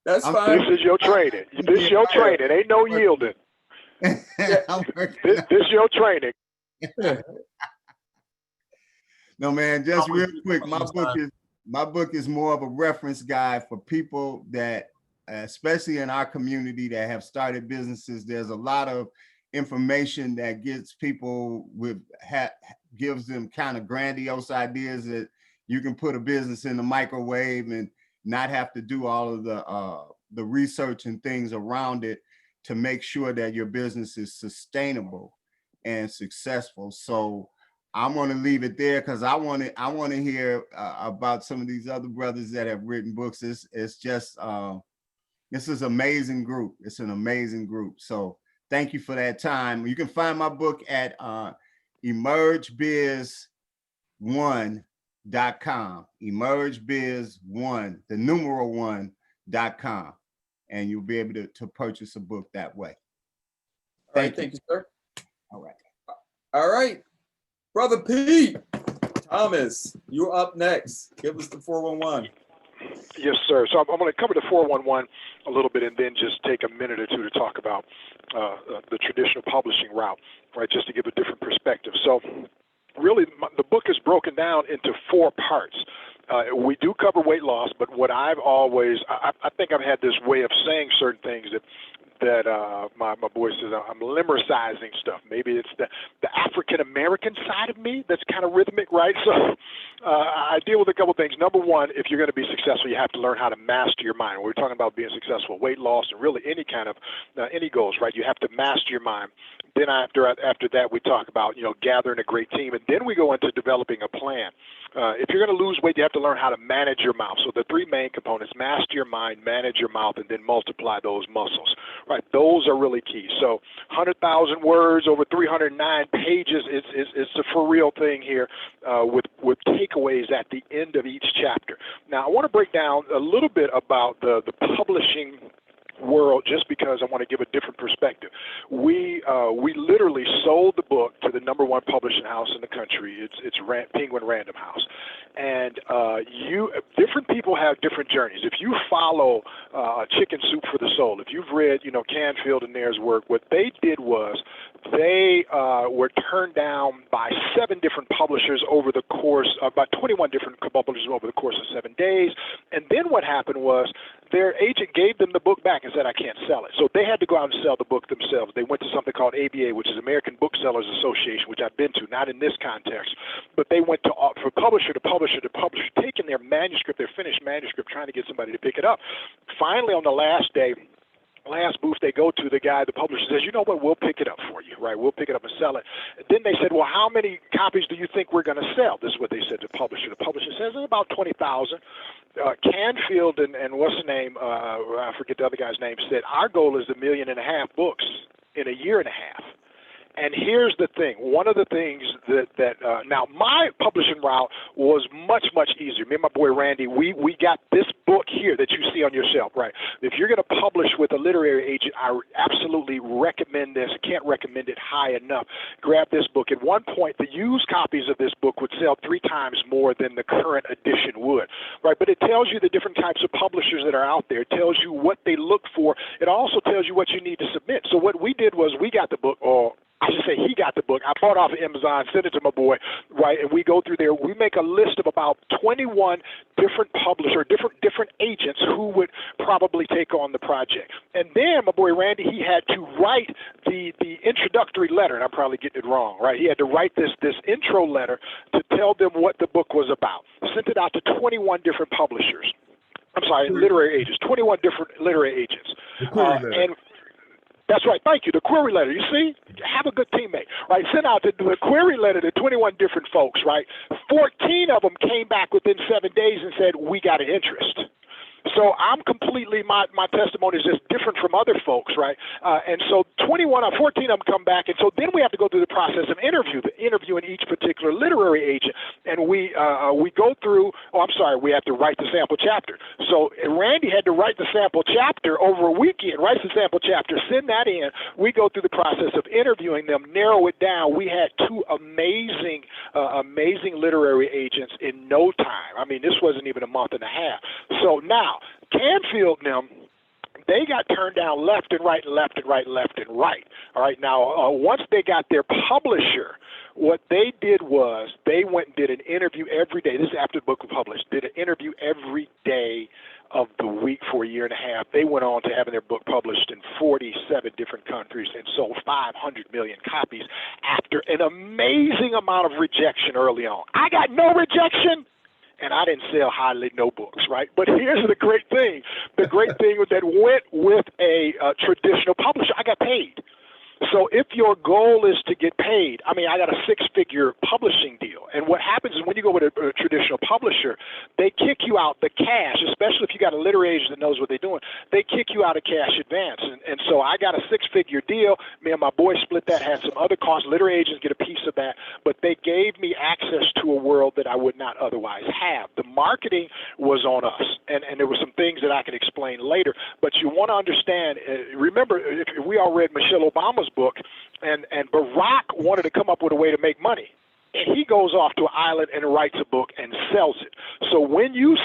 That's fine. This is your training. This is your training. Ain't no yielding. This is your training. No, man, just real quick, my book is more of a reference guide for people that, especially in our community, that have started businesses. There's a lot of information that gets people gives them kind of grandiose ideas that you can put a business in the microwave and not have to do all of the research and things around it to make sure that your business is sustainable and successful. So I'm going to leave it there because I want to hear about some of these other brothers that have written books. It's just this is an amazing group. It's an amazing group. So thank you for that time. You can find my book at emergebiz1.com. Emergebiz1, the numeral 1.com. And you'll be able to purchase a book that way. Thank you, sir. All right. All right. Brother Pete Thomas, you're up next. Give us the 411. Yes, sir. So I'm going to cover the 411 a little bit and then just take a minute or two to talk about the traditional publishing route, right, just to give a different perspective. So really, the book is broken down into 4 parts. We do cover weight loss, but what I've always, I think I've had this way of saying certain things that my boy says I'm limericizing stuff. Maybe it's the African American side of me that's kind of rhythmic, right? I deal with a couple things. Number one, if you're going to be successful, you have to learn how to master your mind. We're talking about being successful, weight loss, and really any kind of any goals, right? You have to master your mind. Then after that, we talk about gathering a great team, and then we go into developing a plan. If you're going to lose weight, you have to learn how to manage your mouth. So the three main components: master your mind, manage your mouth, and then multiply those muscles. Right? Those are really key. So 100,000 words over 309 pages. It's a for real thing here with takeaways at the end of each chapter. Now, I want to break down a little bit about the publishing world, just because I want to give a different perspective. We literally sold the book to the #1 publishing house in the country. It's Penguin Random House, and different people have different journeys. If you follow Chicken Soup for the Soul, if you've read Canfield and Nair's work, what they did was they were turned down by 7 different publishers over the course of about 21 different publishers over the course of 7 days. And then what happened was their agent gave them the book back and said, I can't sell it. So they had to go out and sell the book themselves. They went to something called ABA, which is American Booksellers Association, which I've been to, not in this context, but they went to for publisher to publisher to publisher, taking their manuscript, their finished manuscript, trying to get somebody to pick it up. Finally, on the last day, last booth they go to, the publisher says, you know what, we'll pick it up for you, right? We'll pick it up and sell it. And then they said, well, how many copies do you think we're going to sell? This is what they said to the publisher. The publisher says about 20,000. Canfield and what's the name, I forget the other guy's name, said, our goal is 1.5 million books in a year and a half. And here's the thing. One of the things that now my publishing route was much, much easier. Me and my boy Randy, we got this book here that you see on your shelf, right? If you're going to publish with a literary agent, I absolutely recommend this. I can't recommend it high enough. Grab this book. At one point, the used copies of this book would sell 3 times more than the current edition would, right? But it tells you the different types of publishers that are out there. It tells you what they look for. It also tells you what you need to submit. So what we did was we got the book, or I should say he got the book. I bought off of Amazon, sent it to my boy, right? And we go through there. We make a list of about 21 different publishers, different agents who would probably take on the project. And then my boy Randy, he had to write the introductory letter, and I'm probably getting it wrong, right? He had to write this intro letter to tell them what the book was about. Sent it out to 21 different publishers. I'm sorry, literary agents, 21 different literary agents. And that's right. Thank you. The query letter. You see, have a good teammate, right? Send out the query letter to 21 different folks, right? 14 of them came back within 7 days and said, we got an interest. So I'm completely, my testimony is just different from other folks, right? And so 14 of them come back, and so then we have to go through the process of interviewing each particular literary agent, and we go through, we have to write the sample chapter. So Randy had to write the sample chapter over a weekend, write the sample chapter, send that in. We go through the process of interviewing them, narrow it down. We had 2 amazing literary agents in no time. I mean, this wasn't even a month and a half. So now, Canfield and them, they got turned down left and right and left and right and left and right. All right, now, once they got their publisher, what they did was they went and did an interview every day. This is after the book was published. Did an interview every day of the week for a year and a half. They went on to having their book published in 47 different countries and sold 500 million copies after an amazing amount of rejection early on. I got no rejection, and I didn't sell hardly no books, right? But here's the great thing. The great thing was that went with a traditional publisher. I got paid. So if your goal is to get paid, I mean, I got a 6-figure publishing deal. And what happens is when you go with a traditional publisher, they kick you out the cash, especially if you got a literary agent that knows what they're doing. They kick you out a cash advance. And so I got a 6-figure deal. Me and my boy split that, had some other costs. Literary agents get a piece of that. But they gave me access to a world that I would not otherwise have. The marketing was on us. And there were some things that I could explain later. But you want to understand, remember, if we all read Michelle Obama's book, and Barack wanted to come up with a way to make money. And he goes off to an island and writes a book and sells it. So when you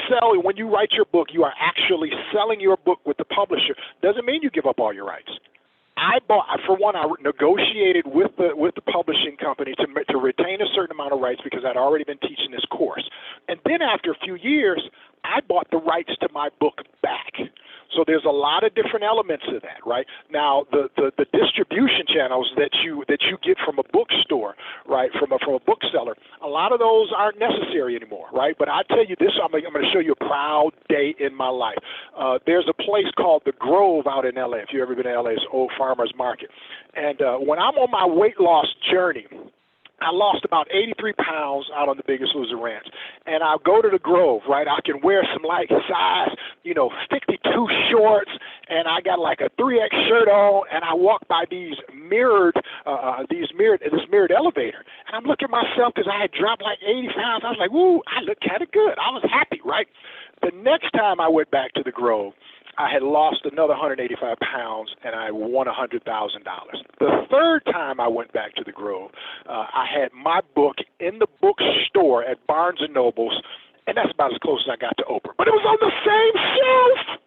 write your book, you are actually selling your book with the publisher. Doesn't mean you give up all your rights. I negotiated with the publishing company to retain a certain amount of rights because I'd already been teaching this course. And then after a few years, I bought the rights to my book back. So there's a lot of different elements of that, right? Now, the distribution channels that you get from a bookstore, right, from a bookseller, a lot of those aren't necessary anymore, right? But I tell you this, I'm going to show you a proud day in my life. There's a place called The Grove out in LA. If you've ever been to LA, it's Old Farmers Market. And when I'm on my weight loss journey, I lost about 83 pounds out on the Biggest Loser Ranch. And I'll go to the Grove, right? I can wear some like size, 52 shorts, and I got like a 3X shirt on, and I walk by this mirrored elevator. And I'm looking at myself because I had dropped like 80 pounds. I was like, woo, I look kind of good. I was happy, right? The next time I went back to the Grove, I had lost another 185 pounds, and I won $100,000. The third time I went back to the Grove, I had my book in the bookstore at Barnes & Noble's, and that's about as close as I got to Oprah. But it was on the same shelf,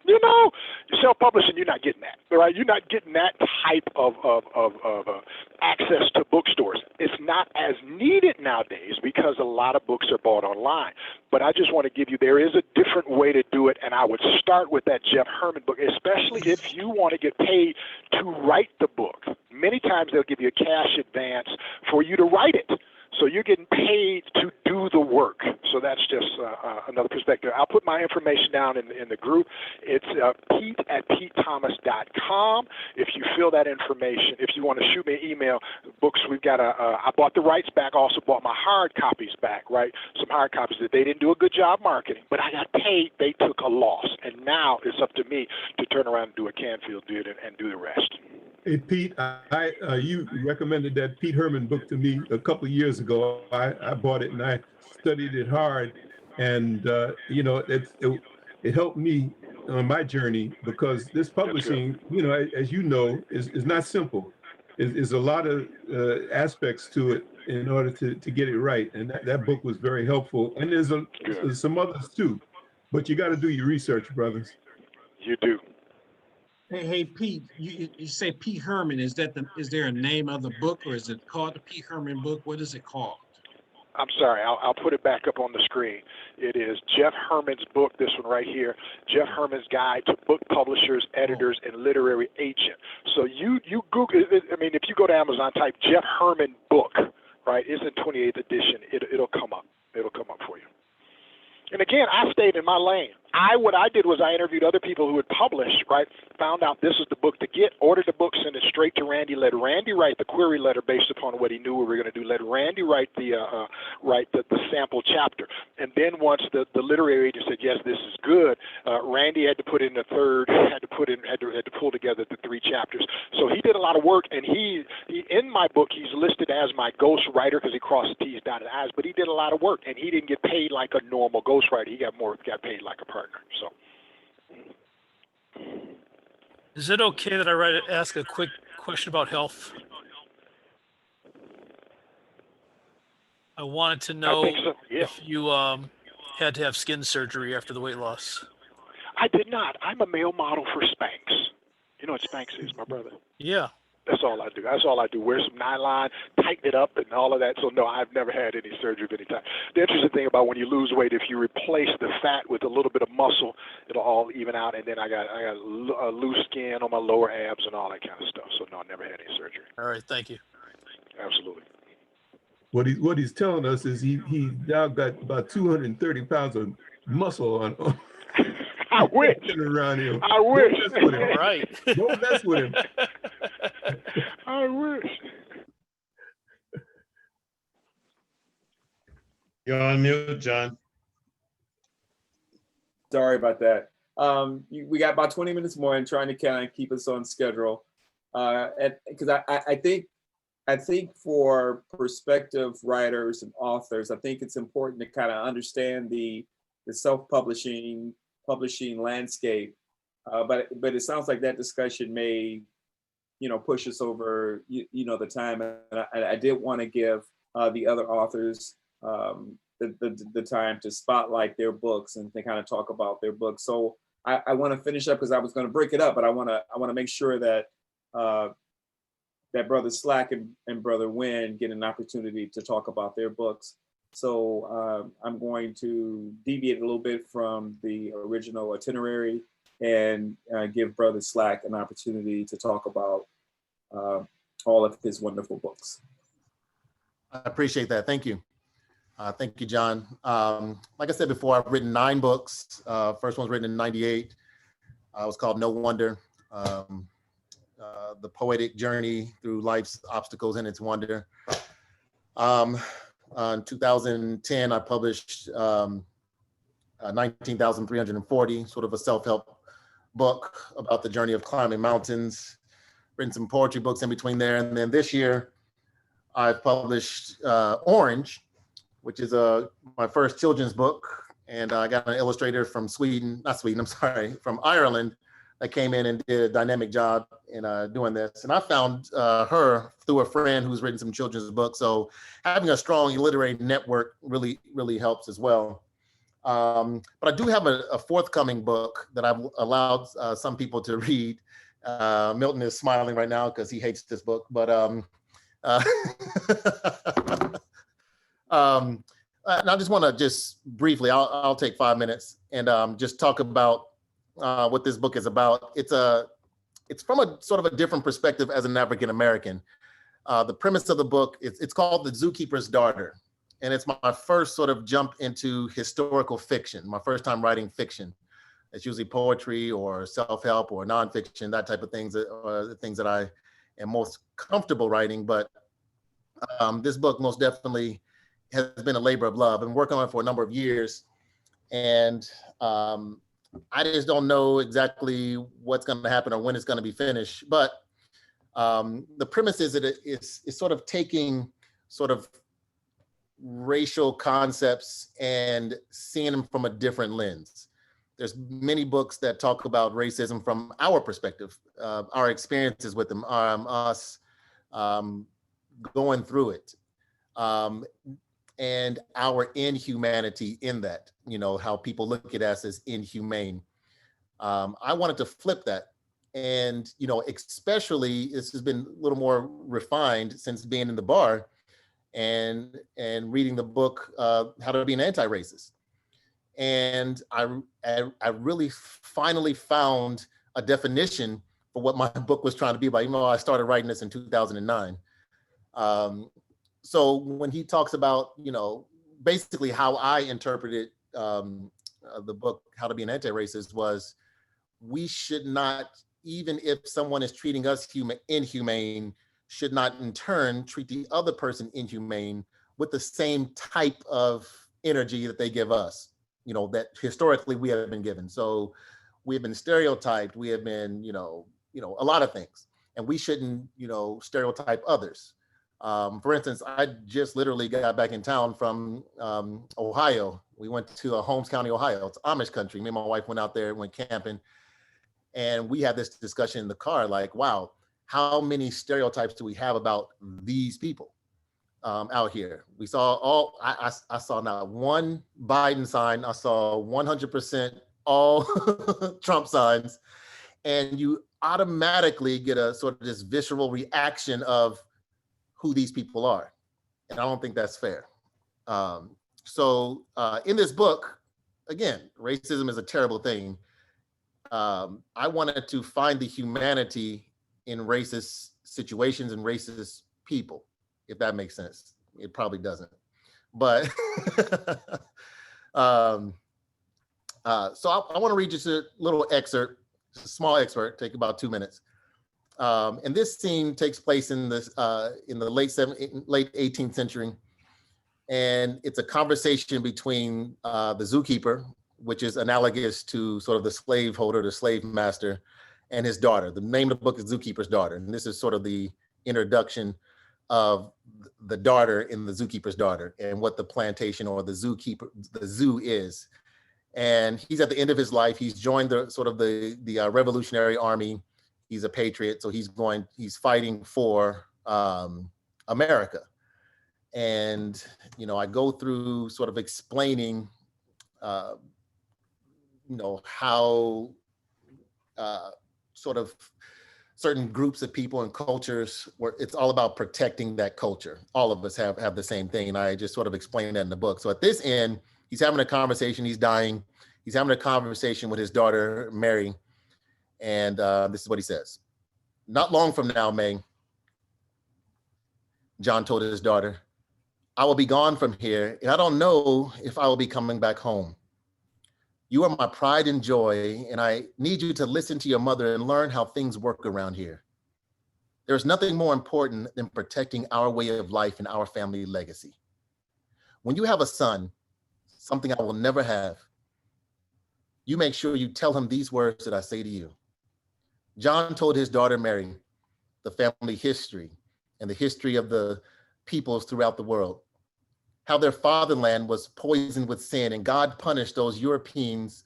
You're self-publishing, you're not getting that, right? You're not getting that type of access to bookstores. It's not as needed nowadays because a lot of books are bought online. But I just want to give you, there is a different way to do it, and I would start with that Jeff Herman book, especially if you want to get paid to write the book. Many times they'll give you a cash advance for you to write it. So you're getting paid to do the work. So that's just another perspective. I'll put my information down in the group. It's pete@petethomas.com. If you fill that information, if you want to shoot me an email, books, we've got I bought the rights back, also bought my hard copies back, right? Some hard copies that they didn't do a good job marketing, but I got paid. They took a loss. And now it's up to me to turn around and do what Canfield did and do the rest. Hey, Pete, you recommended that Pete Herman book to me a couple of years ago. I bought it and I studied it hard, and it helped me on my journey, because this publishing, as you know, is not simple. Is a lot of aspects to it in order to get it right, and that book was very helpful. And there's some others too, but you got to do your research, brothers. You do. Hey, Pete, you say Pete Herman. Is there a name of the book, or is it called the Pete Herman book? What is it called? I'm sorry, I'll put it back up on the screen. It is Jeff Herman's book, this one right here, Jeff Herman's Guide to Book Publishers, Editors, and Literary Agent. So you Google, if you go to Amazon, type Jeff Herman book, right? It's in 28th edition. It'll come up. It'll come up for you. And again, I stayed in my lane. What I did was I interviewed other people who had published, right? Found out this was the book to get, ordered the book, sent it straight to Randy, let Randy write the query letter based upon what he knew we were going to do, let Randy write the sample chapter. And then once the literary agent said, yes, this is good, Randy had to put in the third, had to pull together the 3 chapters. So he did a lot of work, and he in my book, he's listed as my ghost writer because he crossed the T's, dotted I's, but he did a lot of work, and he didn't get paid like a normal ghostwriter. He got paid like a partner. So, is it okay that I ask a quick question about health? I wanted to know if you had to have skin surgery after the weight loss. I did not. I'm a male model for Spanx. You know what Spanx is, my brother? Yeah. That's all I do. That's all I do. Wear some nylon, tighten it up, and all of that. So no, I've never had any surgery of any type. The interesting thing about when you lose weight, if you replace the fat with a little bit of muscle, it'll all even out. And then I got loose skin on my lower abs and all that kind of stuff. So no, I never had any surgery. All right, thank you. Absolutely. What he's telling us is he now got about 230 pounds of muscle on. I wish. Around him. I wish. Don't mess with him. All right. Don't mess with him. I wish. You're on mute, John. Sorry about that. We got about 20 minutes more and trying to kind of keep us on schedule. Because I think for prospective writers and authors, I think it's important to kind of understand the self-publishing landscape. But it sounds like that discussion may, push us over, the time. And I did want to give the other authors the time to spotlight their books and to kind of talk about their books. So I want to finish up because I was going to break it up, but I want to make sure that that Brother Slack and Brother Wynn get an opportunity to talk about their books. So I'm going to deviate a little bit from the original itinerary and give Brother Slack an opportunity to talk about all of his wonderful books. appreciate that. Thank you. Thank you, John. Like I said before, I've written 9 books. First one was written in '98. It was called No Wonder, the poetic journey through life's obstacles and its wonder. In 2010, I published 19,340, sort of a self-help book about the journey of climbing mountains, written some poetry books in between there. And then this year, I've published Orange, which is my first children's book. And I got an illustrator from from Ireland that came in and did a dynamic job in doing this. And I found her through a friend who's written some children's books. So having a strong literary network really, really helps as well. But I do have a forthcoming book that I've allowed some people to read. Milton is smiling right now because he hates this book, but and I just want to just briefly, I'll take 5 minutes and just talk about what this book is about. It's from a sort of a different perspective as an African American. The premise of the book, it's called The Zookeeper's Daughter. And it's my first sort of jump into historical fiction, my first time writing fiction. It's usually poetry or self-help or nonfiction, that type of things are the things that I am most comfortable writing. But this book most definitely has been a labor of love. I've been working on it for a number of years. And I just don't know exactly what's going to happen or when it's going to be finished. But the premise is that it's sort of taking sort of racial concepts and seeing them from a different lens. There's many books that talk about racism from our perspective, our experiences with them, us going through it, and our inhumanity in that, how people look at us as inhumane. I wanted to flip that. And, especially this has been a little more refined since being in the bar and reading the book, How to Be an Anti-Racist. And I really finally found a definition for what my book was trying to be about, even though I started writing this in 2009. So when he talks about, basically how I interpreted the book, How to Be an Anti-Racist, was we should not, even if someone is treating us inhumane, should not in turn treat the other person inhumane with the same type of energy that they give us, that historically we have been given. So we have been stereotyped, we have been, a lot of things, and we shouldn't, stereotype others. For instance, I just literally got back in town from Ohio. We went to Holmes County, Ohio. It's Amish country. Me and my wife went out there, went camping, and we had this discussion in the car, like, wow, how many stereotypes do we have about these people out here? We saw I saw not one Biden sign. I saw 100% all Trump signs. And you automatically get a sort of this visceral reaction of who these people are. And I don't think that's fair. So in this book, again, racism is a terrible thing. I wanted to find the humanity in racist situations and racist people, if that makes sense. It probably doesn't. But so I want to read just a little excerpt, a small excerpt, take about 2 minutes. And this scene takes place in the late 18th century. And it's a conversation between the zookeeper, which is analogous to sort of the slaveholder, the slave master, and his daughter. The name of the book is Zookeeper's Daughter. And this is sort of the introduction of the daughter in The Zookeeper's Daughter and what the plantation or the zoo is. And he's at the end of his life. He's joined the Revolutionary Army. He's a patriot. So he's fighting for America. And, I go through sort of explaining, how sort of certain groups of people and cultures where it's all about protecting that culture. All of us have the same thing. And I just sort of explained that in the book. So at this end, he's having a conversation, he's dying. He's having a conversation with his daughter, Mary. And this is what he says. "Not long from now, May," John told his daughter, I will be gone from here, and I don't know if I will be coming back home. You are my pride and joy, and I need you to listen to your mother and learn how things work around here. There's nothing more important than protecting our way of life and our family legacy. When you have a son, something I will never have, you make sure you tell him these words that I say to you. John told his daughter Mary the family history and the history of the peoples throughout the world, how their fatherland was poisoned with sin and God punished those Europeans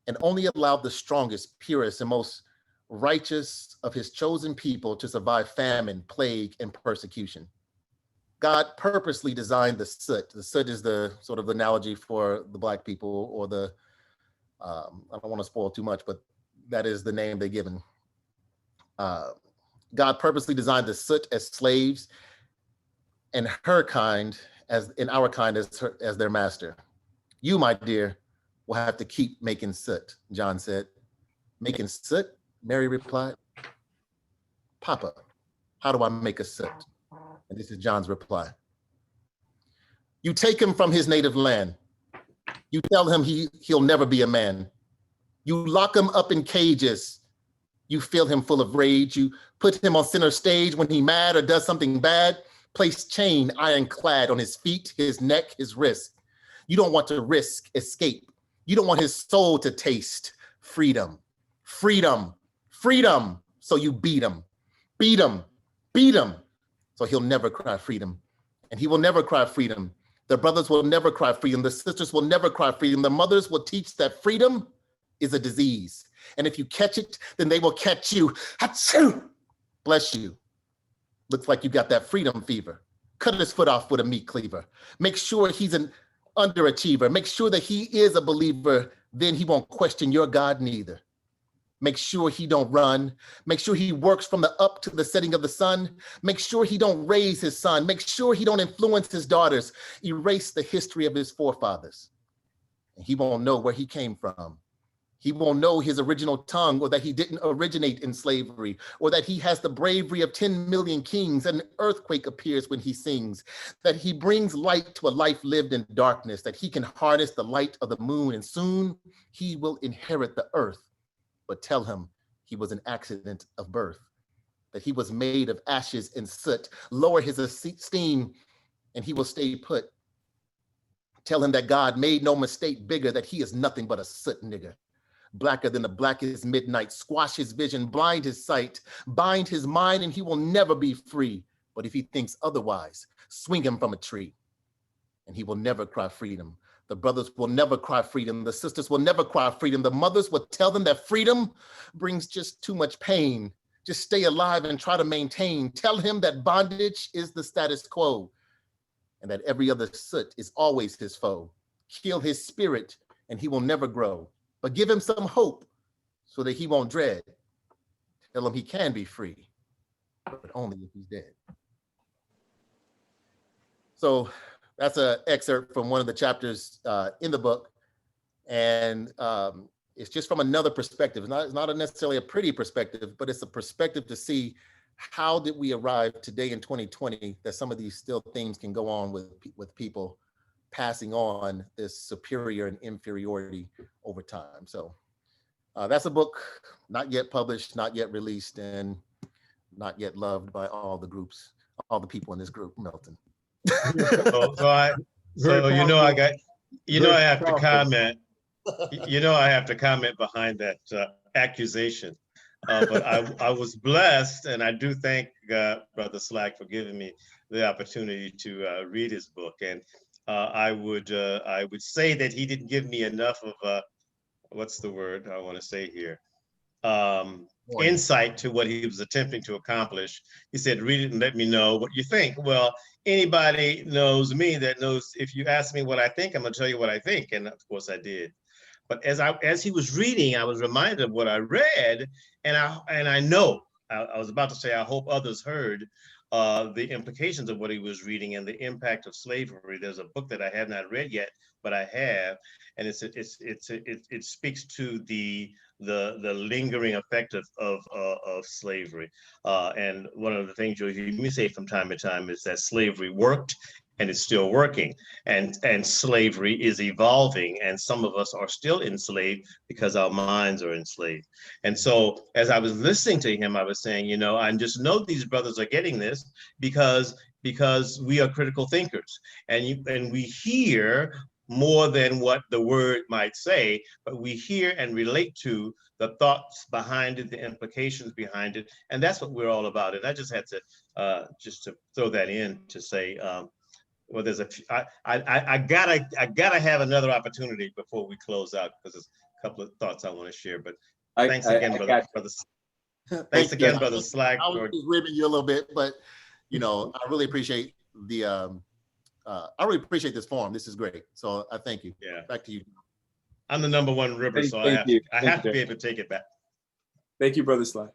and only allowed the strongest, purest, and most righteous of his chosen people to survive famine, plague, and persecution. God purposely designed the soot. The soot is the sort of analogy for the Black people, or the, I don't want to spoil too much, but that is the name they're given. God purposely designed the soot as slaves and her kind as in our kind as their master. You, my dear, will have to keep making soot, John said. Making soot? Mary replied. Papa, how do I make a soot? And this is John's reply. You take him from his native land. You tell him he'll never be a man. You lock him up in cages. You fill him full of rage. You put him on center stage when he's mad or does something bad. Place chain ironclad on his feet, his neck, his wrist. You don't want to risk escape. You don't want his soul to taste freedom, freedom, freedom. So you beat him, beat him, beat him. So he'll never cry freedom. And he will never cry freedom. The brothers will never cry freedom. The sisters will never cry freedom. The mothers will teach that freedom is a disease. And if you catch it, then they will catch you. Achoo! Bless you. Looks like you got that freedom fever. Cut his foot off with a meat cleaver. Make sure he's an underachiever. Make sure that he is a believer. Then he won't question your God neither. Make sure he don't run. Make sure he works from the up to the setting of the sun. Make sure he don't raise his son. Make sure he don't influence his daughters. Erase the history of his forefathers. And he won't know where he came from. He won't know his original tongue, or that he didn't originate in slavery, or that he has the bravery of 10 million kings and an earthquake appears when he sings, that he brings light to a life lived in darkness, that he can harness the light of the moon, and soon he will inherit the earth. But tell him he was an accident of birth, that he was made of ashes and soot. Lower his esteem and he will stay put. Tell him that God made no mistake bigger, that he is nothing but a soot nigger. Blacker than the blackest midnight, squash his vision, blind his sight, bind his mind, and he will never be free. But if he thinks otherwise, swing him from a tree, and he will never cry freedom. The brothers will never cry freedom. The sisters will never cry freedom. The mothers will tell them that freedom brings just too much pain. Just stay alive and try to maintain. Tell him that bondage is the status quo, and that every other soot is always his foe. Kill his spirit, and he will never grow. But give him some hope so that he won't dread. Tell him he can be free, but only if he's dead. So that's an excerpt from one of the chapters in the book. And it's just from another perspective. It's not necessarily a pretty perspective, but it's a perspective to see how did we arrive today in 2020 that some of these still things can go on with people passing on this superior and inferiority over time. So that's a book not yet published, not yet released, and not yet loved by all the groups, all the people in this group, Milton. I have to comment. I have to comment behind that accusation. But I was blessed, and I do thank Brother Slack for giving me the opportunity to read his book. And I would say that he didn't give me enough of what's the word I want to say here? Insight to what he was attempting to accomplish. He said, read it and let me know what you think. Well, anybody knows me that knows if you ask me what I think, I'm gonna tell you what I think. And of course I did. But as he was reading, I was reminded of what I read, and I know, I was about to say, I hope others heard the implications of what he was reading and the impact of slavery. There's a book that I have not read yet, but I have, and it speaks to the lingering effect of slavery. And one of the things you'll hear me say from time to time is that slavery worked and it's still working. And slavery is evolving, and some of us are still enslaved because our minds are enslaved. And so as I was listening to him, I was saying, you know, I just know these brothers are getting this because we are critical thinkers, and we hear more than what the word might say, but we hear and relate to the thoughts behind it, the implications behind it, and that's what we're all about. And I just had to throw that in to say, well, there's I gotta have another opportunity before we close out, because there's a couple of thoughts I want to share. But thanks again, brother. Thanks again, brother Slack. I was just ribbing you a little bit, but you know, I really appreciate this forum. This is great. So I thank you. Yeah. Back to you. I'm the #1 ribber, so I have to be able to take it back. Thank you, Brother Slack.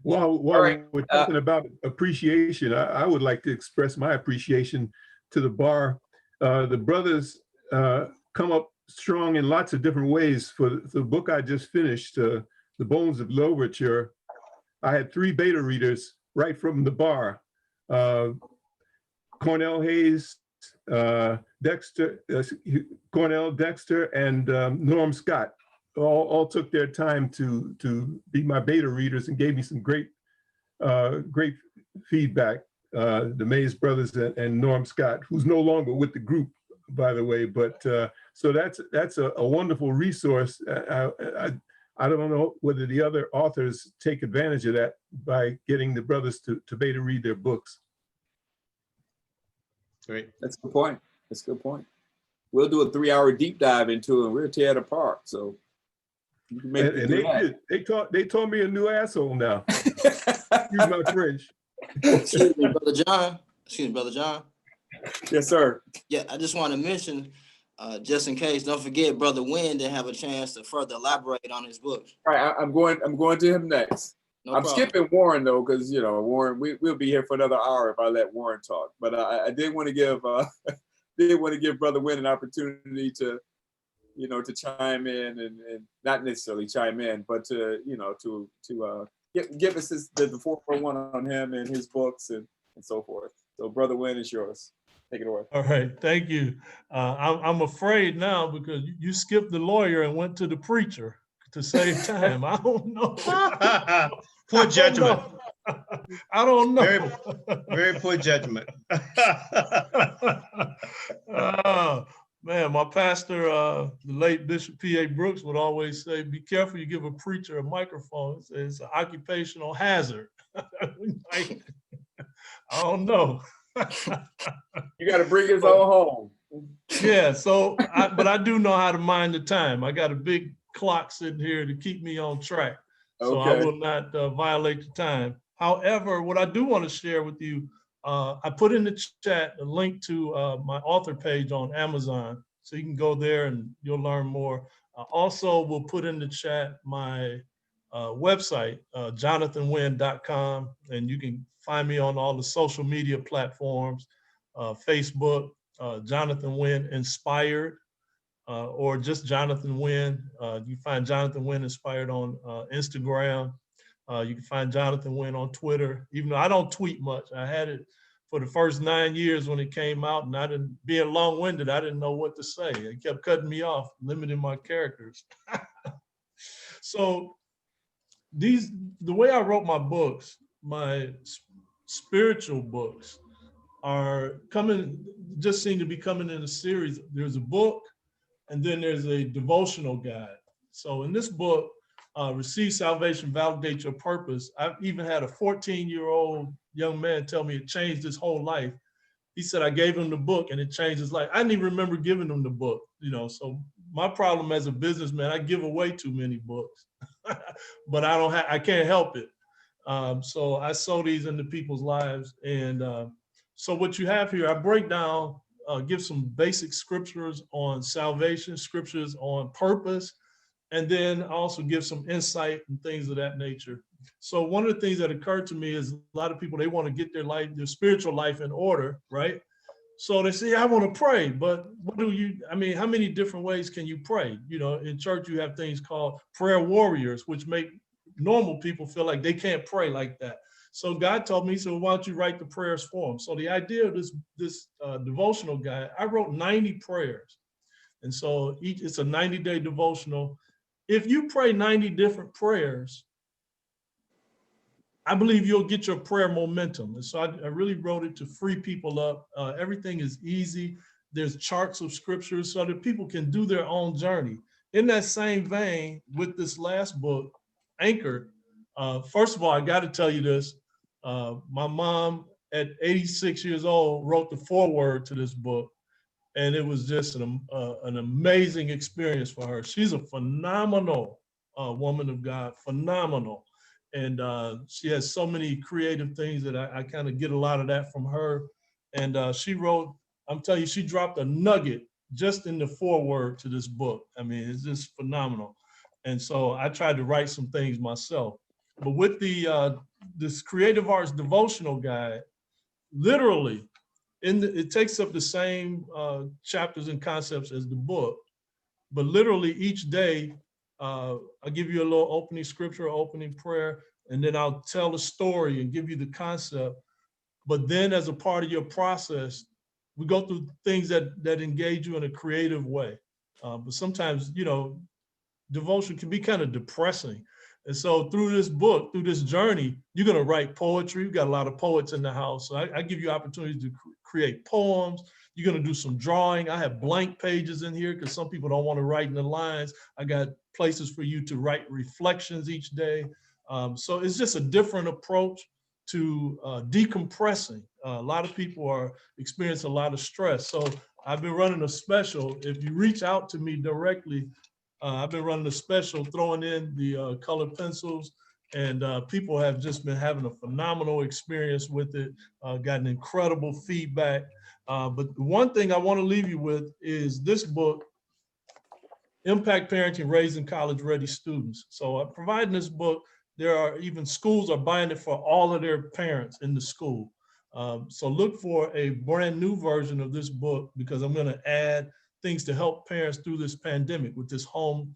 While we're talking about appreciation, I would like to express my appreciation to the bar. The brothers come up strong in lots of different ways. For the book I just finished, The Bones of Literature, I had 3 beta readers right from the bar. Cornell Hayes, Cornell Dexter, and Norm Scott all took their time to be my beta readers and gave me some great feedback. The Mays brothers and Norm Scott, who's no longer with the group, by the way. But so that's a wonderful resource. I don't know whether the other authors take advantage of that by getting the brothers to beta read their books. Great. That's a good point. That's a good point. We'll do a 3-hour deep dive into it, and we'll tear it apart. So you can make and they taught me a new asshole now. Excuse my French. Excuse me, Brother John. Excuse me, Brother John. Yes, sir. Yeah, I just want to mention, just in case, don't forget, Brother Wynn didn't have a chance to further elaborate on his book. All right, I'm going to him next. No I'm problem. skipping Warren though, because you know Warren, we'll be here for another hour if I let Warren talk. But I did want to give Brother Wynn an opportunity to, you know, to chime in and not necessarily chime in, but to, you know, to give us the 441 on him and his books and so forth. So Brother Wynn, is yours. Take it away. All right, thank you. I'm afraid now because you skipped the lawyer and went to the preacher to save time. I don't know. Poor judgment. I don't know. Very poor judgment. Man, my pastor, the late Bishop P.A. Brooks, would always say, be careful you give a preacher a microphone. It's an occupational hazard. I don't know. You got to bring us all home. Yeah, but I do know how to mind the time. I got a big clock sitting here to keep me on track. So I will not violate the time. However, what I do want to share with you, I put in the chat a link to my author page on Amazon. So you can go there and you'll learn more. Also, we'll put in the chat my website, jonathanwynn.com, and you can find me on all the social media platforms, Facebook, Jonathan Wynn Inspired, or just Jonathan Wynn. You find Jonathan Wynn Inspired on Instagram. You can find Jonathan Wynn on Twitter, even though I don't tweet much. I had it for the first 9 years when it came out, and I didn't, being long-winded, I didn't know what to say. It kept cutting me off, limiting my characters. So the way I wrote my books, my spiritual books are just seem to be coming in a series. There's a book, and then there's a devotional guide. So in this book, Receive Salvation, Validate Your Purpose, I've even had a 14-year-old young man tell me it changed his whole life. He said, I gave him the book and it changed his life. I didn't even remember giving him the book, you know. So my problem as a businessman, I give away too many books, but I can't help it. So I sow these into people's lives. And so what you have here, I break down, give some basic scriptures on salvation, scriptures on purpose, and then also give some insight and things of that nature. So one of the things that occurred to me is a lot of people, they want to get their spiritual life in order, right? So they say, I want to pray, but how many different ways can you pray? You know, in church, you have things called prayer warriors, which make normal people feel like they can't pray like that. So God told me, he said, well, why don't you write the prayers for him? So the idea of this devotional guide, I wrote 90 prayers. And so it's a 90-day devotional. If you pray 90 different prayers, I believe you'll get your prayer momentum. And so I really wrote it to free people up. Everything is easy. There's charts of scriptures so that people can do their own journey. In that same vein, with this last book, Anchored, first of all, I got to tell you this. My mom, at 86 years old, wrote the foreword to this book. And it was just an amazing experience for her. She's a phenomenal woman of God, phenomenal. And she has so many creative things that I kind of get a lot of that from her. And she wrote, I'm telling you, she dropped a nugget just in the foreword to this book. I mean, it's just phenomenal. And so I tried to write some things myself. But with this Creative Arts devotional guide, literally, it takes up the same chapters and concepts as the book, but literally each day, I'll give you a little opening scripture, opening prayer, and then I'll tell a story and give you the concept. But then as a part of your process, we go through things that engage you in a creative way. But sometimes, devotion can be kind of depressing. And so through this book, through this journey, you're going to write poetry. We've got a lot of poets in the house. So I give you opportunities to create poems. You're going to do some drawing. I have blank pages in here because some people don't want to write in the lines. I got places for you to write reflections each day. So it's just a different approach to decompressing. A lot of people are experiencing a lot of stress. So I've been running a special. If you reach out to me directly, I've been running a special, throwing in the colored pencils, and people have just been having a phenomenal experience with it, gotten incredible feedback. But the one thing I want to leave you with is this book, Impact Parenting, Raising College-Ready Students. So providing this book, there are even schools are buying it for all of their parents in the school. So look for a brand new version of this book because I'm going to add things to help parents through this pandemic with this home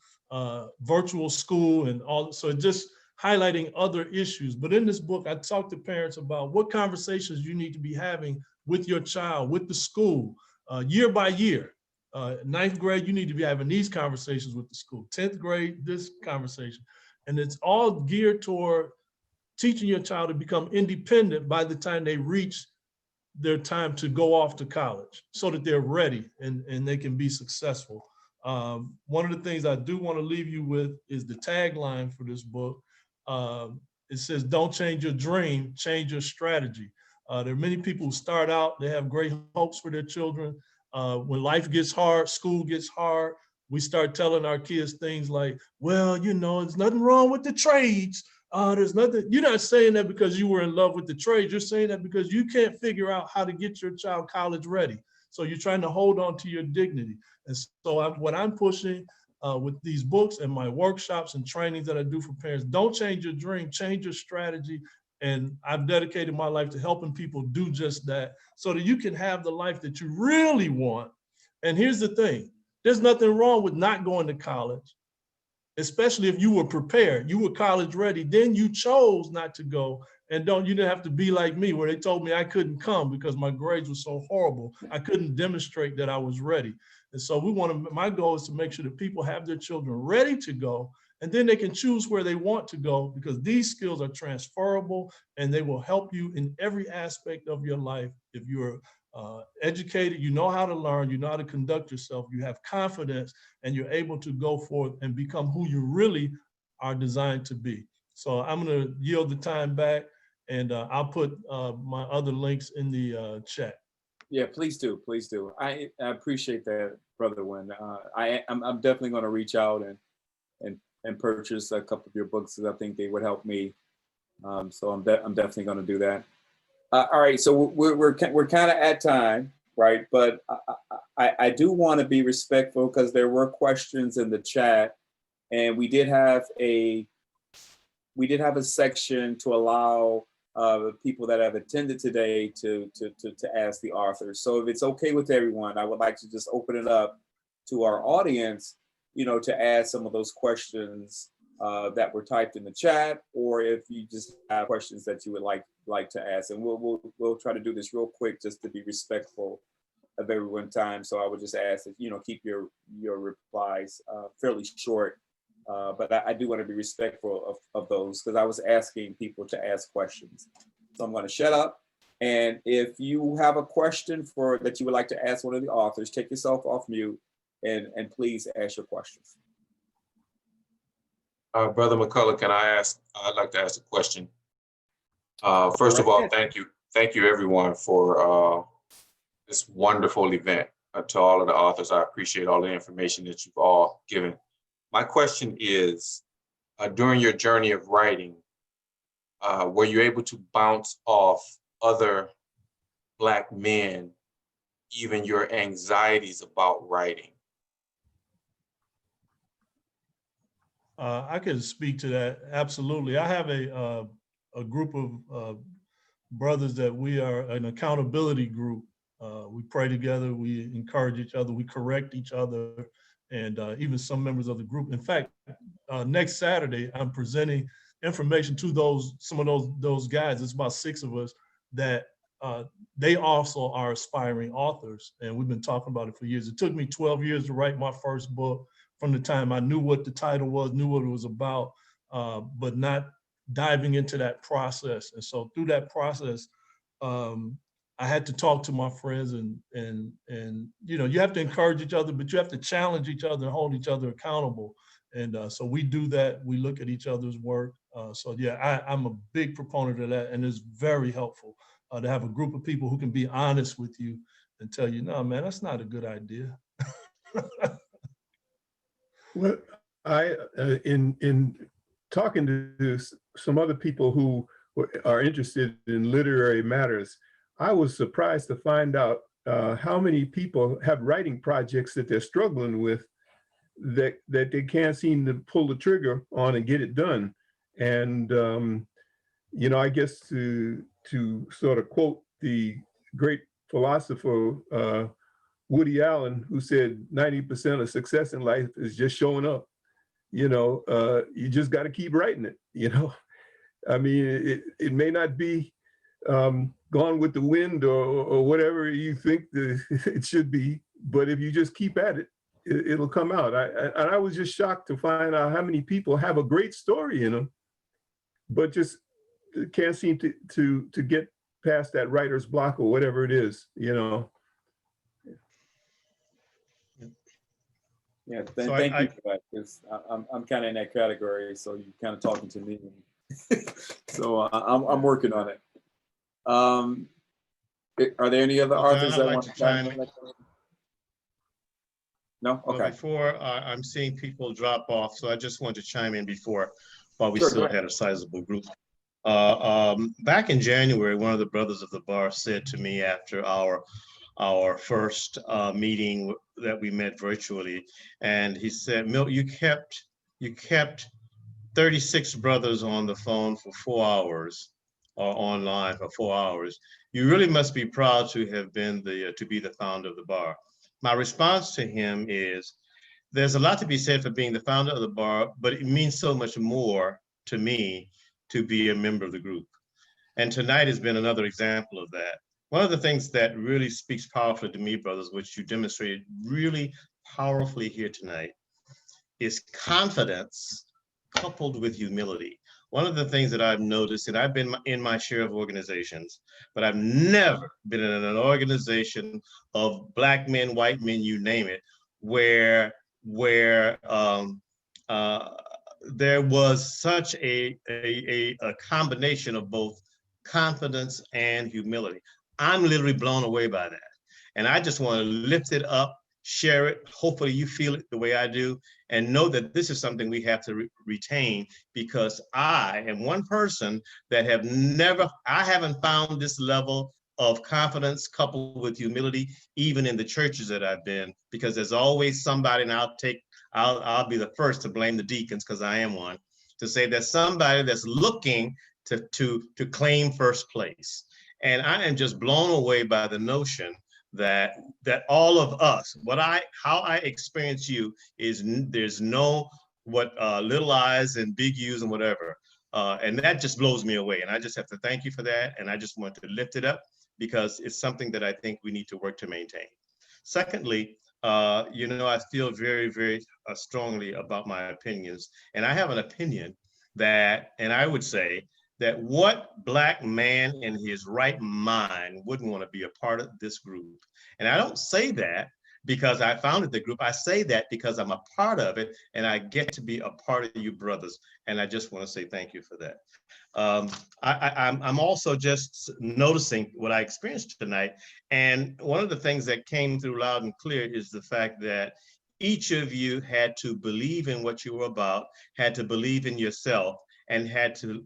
virtual school and all. So just highlighting other issues. But in this book, I talk to parents about what conversations you need to be having with your child, with the school, year by year. Ninth grade, you need to be having these conversations with the school. 10th grade, this conversation. And it's all geared toward teaching your child to become independent by the time they reach their time to go off to college so that they're ready and they can be successful. One of the things I do want to leave you with is the tagline for this book. It says, don't change your dream, change your strategy. There are many people who start out, they have great hopes for their children. When life gets hard, school gets hard, we start telling our kids things like, well, there's nothing wrong with the trades. There's nothing, you're not saying that because you were in love with the trade. You're saying that because you can't figure out how to get your child college ready. So you're trying to hold on to your dignity. And so what I'm pushing with these books and my workshops and trainings that I do for parents, don't change your dream, change your strategy. And I've dedicated my life to helping people do just that so that you can have the life that you really want. And here's the thing, there's nothing wrong with not going to college, especially if you were prepared, you were college ready, then you chose not to go. And you didn't have to be like me where they told me I couldn't come because my grades were so horrible. I couldn't demonstrate that I was ready. And so my goal is to make sure that people have their children ready to go, and then they can choose where they want to go because these skills are transferable and they will help you in every aspect of your life. If you're educated, you know how to learn, you know how to conduct yourself, you have confidence, and you're able to go forth and become who you really are designed to be. So I'm going to yield the time back, and I'll put my other links in the chat. Yeah, please do, please do. I appreciate that, Brother Wynn. I'm definitely going to reach out and purchase a couple of your books because I think they would help me. So I'm definitely going to do that. All right, so we're kind of at time, right? But I do want to be respectful because there were questions in the chat, and we did have a section to allow people that have attended today to ask the authors. So if it's okay with everyone, I would like to just open it up to our audience, to ask some of those questions that were typed in the chat, or if you just have questions that you would like to ask. And we'll try to do this real quick just to be respectful of everyone's time. So I would just ask that, keep your replies fairly short. But I do want to be respectful of those, because I was asking people to ask questions. So I'm going to shut up. And if you have a question that you would like to ask one of the authors, take yourself off mute and please ask your questions. Brother McCullough, I'd like to ask a question. First of all, thank you everyone for this wonderful event. To all of the authors, I appreciate all the information that you've all given. My question is, during your journey of writing, were you able to bounce off other Black men, even your anxieties about writing? I can speak to that. Absolutely. I have a group of brothers that we are an accountability group. We pray together, we encourage each other, we correct each other, and even some members of the group. In fact, next Saturday, I'm presenting information to some of those guys. It's about 6 of us that they also are aspiring authors, and we've been talking about it for years. It took me 12 years to write my first book. From the time I knew what the title was, knew what it was about, but not diving into that process. And so through that process, I had to talk to my friends, and you have to encourage each other, but you have to challenge each other and hold each other accountable. And so we do that. We look at each other's work. So yeah, I'm a big proponent of that, and it's very helpful to have a group of people who can be honest with you and tell you, no, man, that's not a good idea. Well, in talking to some other people who are interested in literary matters, I was surprised to find out how many people have writing projects that they're struggling with that they can't seem to pull the trigger on and get it done. And I guess to sort of quote the great philosopher Woody Allen, who said 90% of success in life is just showing up. You just got to keep writing it. I mean, it may not be Gone with the Wind or whatever you think it should be, but if you just keep at it, it'll come out. I was just shocked to find out how many people have a great story in them, but just can't seem to get past that writer's block or whatever it is. Yeah, thank you for that, because I'm kind of in that category. So you're kind of talking to me. So I'm working on it. Are there any other authors that want to chime in? No? Okay. Well, before I'm seeing people drop off, so I just wanted to chime in while we still had a sizable group. Back in January, one of the brothers of the bar said to me after our first meeting that we met virtually, and he said, Milt, you kept 36 brothers on the phone for 4 hours, or online for 4 hours. You really must be proud to have been to be the founder of the bar. My response to him is, there's a lot to be said for being the founder of the bar, but it means so much more to me to be a member of the group. And tonight has been another example of that. One of the things that really speaks powerfully to me, brothers, which you demonstrated really powerfully here tonight, is confidence coupled with humility. One of the things that I've noticed, and I've been in my share of organizations, but I've never been in an organization of Black men, white men, you name it, where there was such a combination of both confidence and humility. I'm literally blown away by that. And I just want to lift it up, share it. Hopefully you feel it the way I do, and know that this is something we have to retain, because I am one person that I haven't found this level of confidence coupled with humility, even in the churches that I've been, because there's always somebody, and I'll be the first to blame the deacons, because I am one, to say there's somebody that's looking to claim first place. And I am just blown away by the notion that all of us, how I experience you is there's no what little I's and big U's and whatever. And that just blows me away. And I just have to thank you for that. And I just want to lift it up because it's something that I think we need to work to maintain. Secondly, you know, I feel very, very strongly about my opinions. And I have an opinion that, and I would say that what Black man in his right mind wouldn't want to be a part of this group. And I don't say that because I founded the group. I say that because I'm a part of it and I get to be a part of you brothers. And I just want to say thank you for that. I'm also just noticing what I experienced tonight. And one of the things that came through loud and clear is the fact that each of you had to believe in what you were about, had to believe in yourself, and had to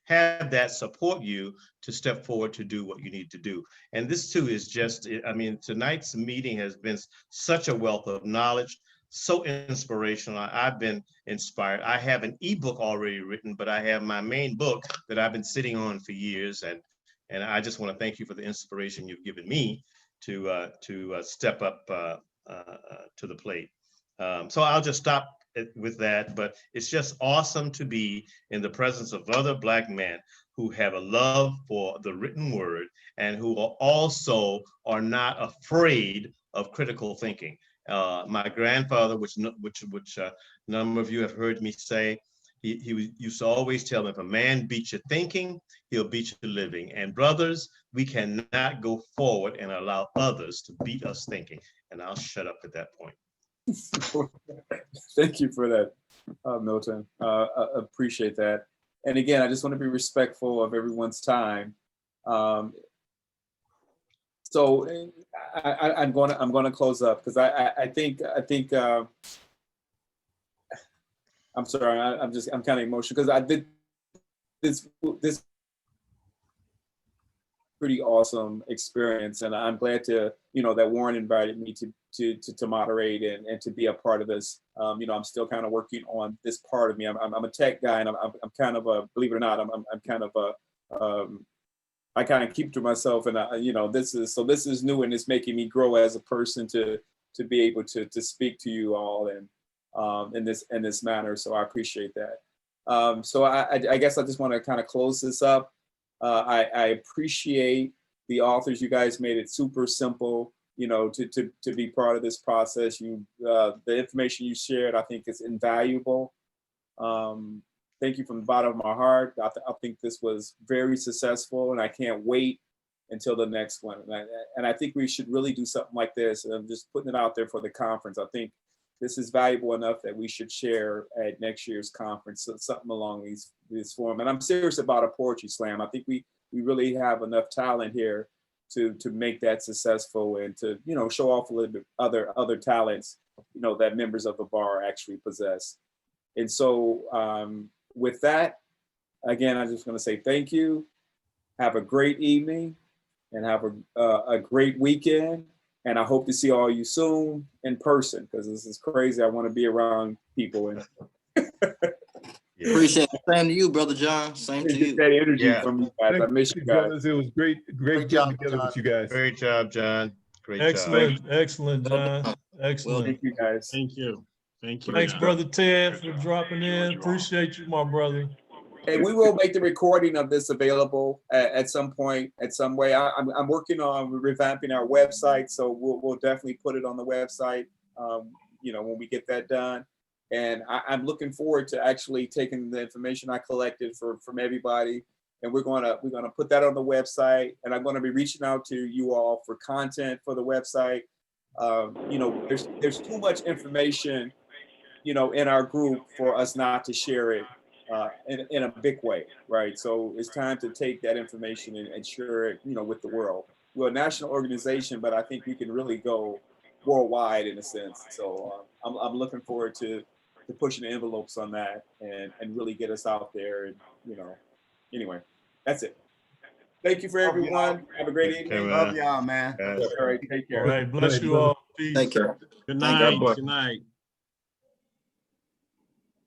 have that support you to step forward to do what you need to do. And this too is just, I mean, tonight's meeting has been such a wealth of knowledge, so inspirational. I've been inspired. I have an ebook already written, but I have my main book that I've been sitting on for years. And I just want to thank you for the inspiration you've given me to step up to the plate. So I'll just stop with that, but it's just awesome to be in the presence of other Black men who have a love for the written word and who are also are not afraid of critical thinking. My grandfather, which a number of you have heard me say, he used to always tell me, if a man beats you thinking, he'll beat you living. And brothers, we cannot go forward and allow others to beat us thinking. And I'll shut up at that point. Thank you for that, Milton. Appreciate that. And again, I just want to be respectful of everyone's time. So I'm going to close up because I think I'm sorry. I'm kind of emotional because I did this pretty awesome experience, and I'm glad to that Warren invited me to moderate and to be a part of this. I'm still kind of working on this part of me. I'm a tech guy, and I'm kind of a, believe it or not, I'm kind of a I kind of keep to myself, and this is new, and it's making me grow as a person to be able to speak to you all and in this manner. So I appreciate that. So I guess I just want to kind of close this up. I appreciate the authors. You guys made it super simple, to be part of this process. The information you shared, I think, is invaluable. Thank you from the bottom of my heart. I think this was very successful, and I can't wait until the next one. And I think we should really do something like this. And I'm just putting it out there for the conference. I think this is valuable enough that we should share at next year's conference, so something along this form. And I'm serious about a poetry slam. I think we really have enough talent here to make that successful and to show off a little bit other talents that members of the bar actually possess. And so with that, again, I'm just going to say thank you. Have a great evening and have a great weekend. And I hope to see all you soon in person, because this is crazy. I want to be around people. And appreciate it. Same to you, Brother John. Same to you. That energy from you guys. I miss you guys. Brothers. It was great job, together John. with you guys. Great job, John. Great Excellent, job. excellent, John. Excellent. Thank you guys. Thank you. Thank you. Thanks, John. Brother Ted, for dropping in. Appreciate you, my brother. And we will make the recording of this available at some point, at some way. I'm working on revamping our website, so we'll definitely put it on the website, when we get that done. And I'm looking forward to actually taking the information I collected from everybody, and we're gonna put that on the website. And I'm gonna be reaching out to you all for content for the website. There's too much information, in our group for us not to share it in a big way, right? So it's time to take that information and share it, with the world. We're a national organization, but I think we can really go worldwide in a sense. So I'm looking forward to pushing the envelopes on that and really get us out there. And anyway, that's it. Thank you for everyone. Have a great evening. Love y'all, man. All right, take care. All right, bless you all. Peace. Take care. Good night. Good night.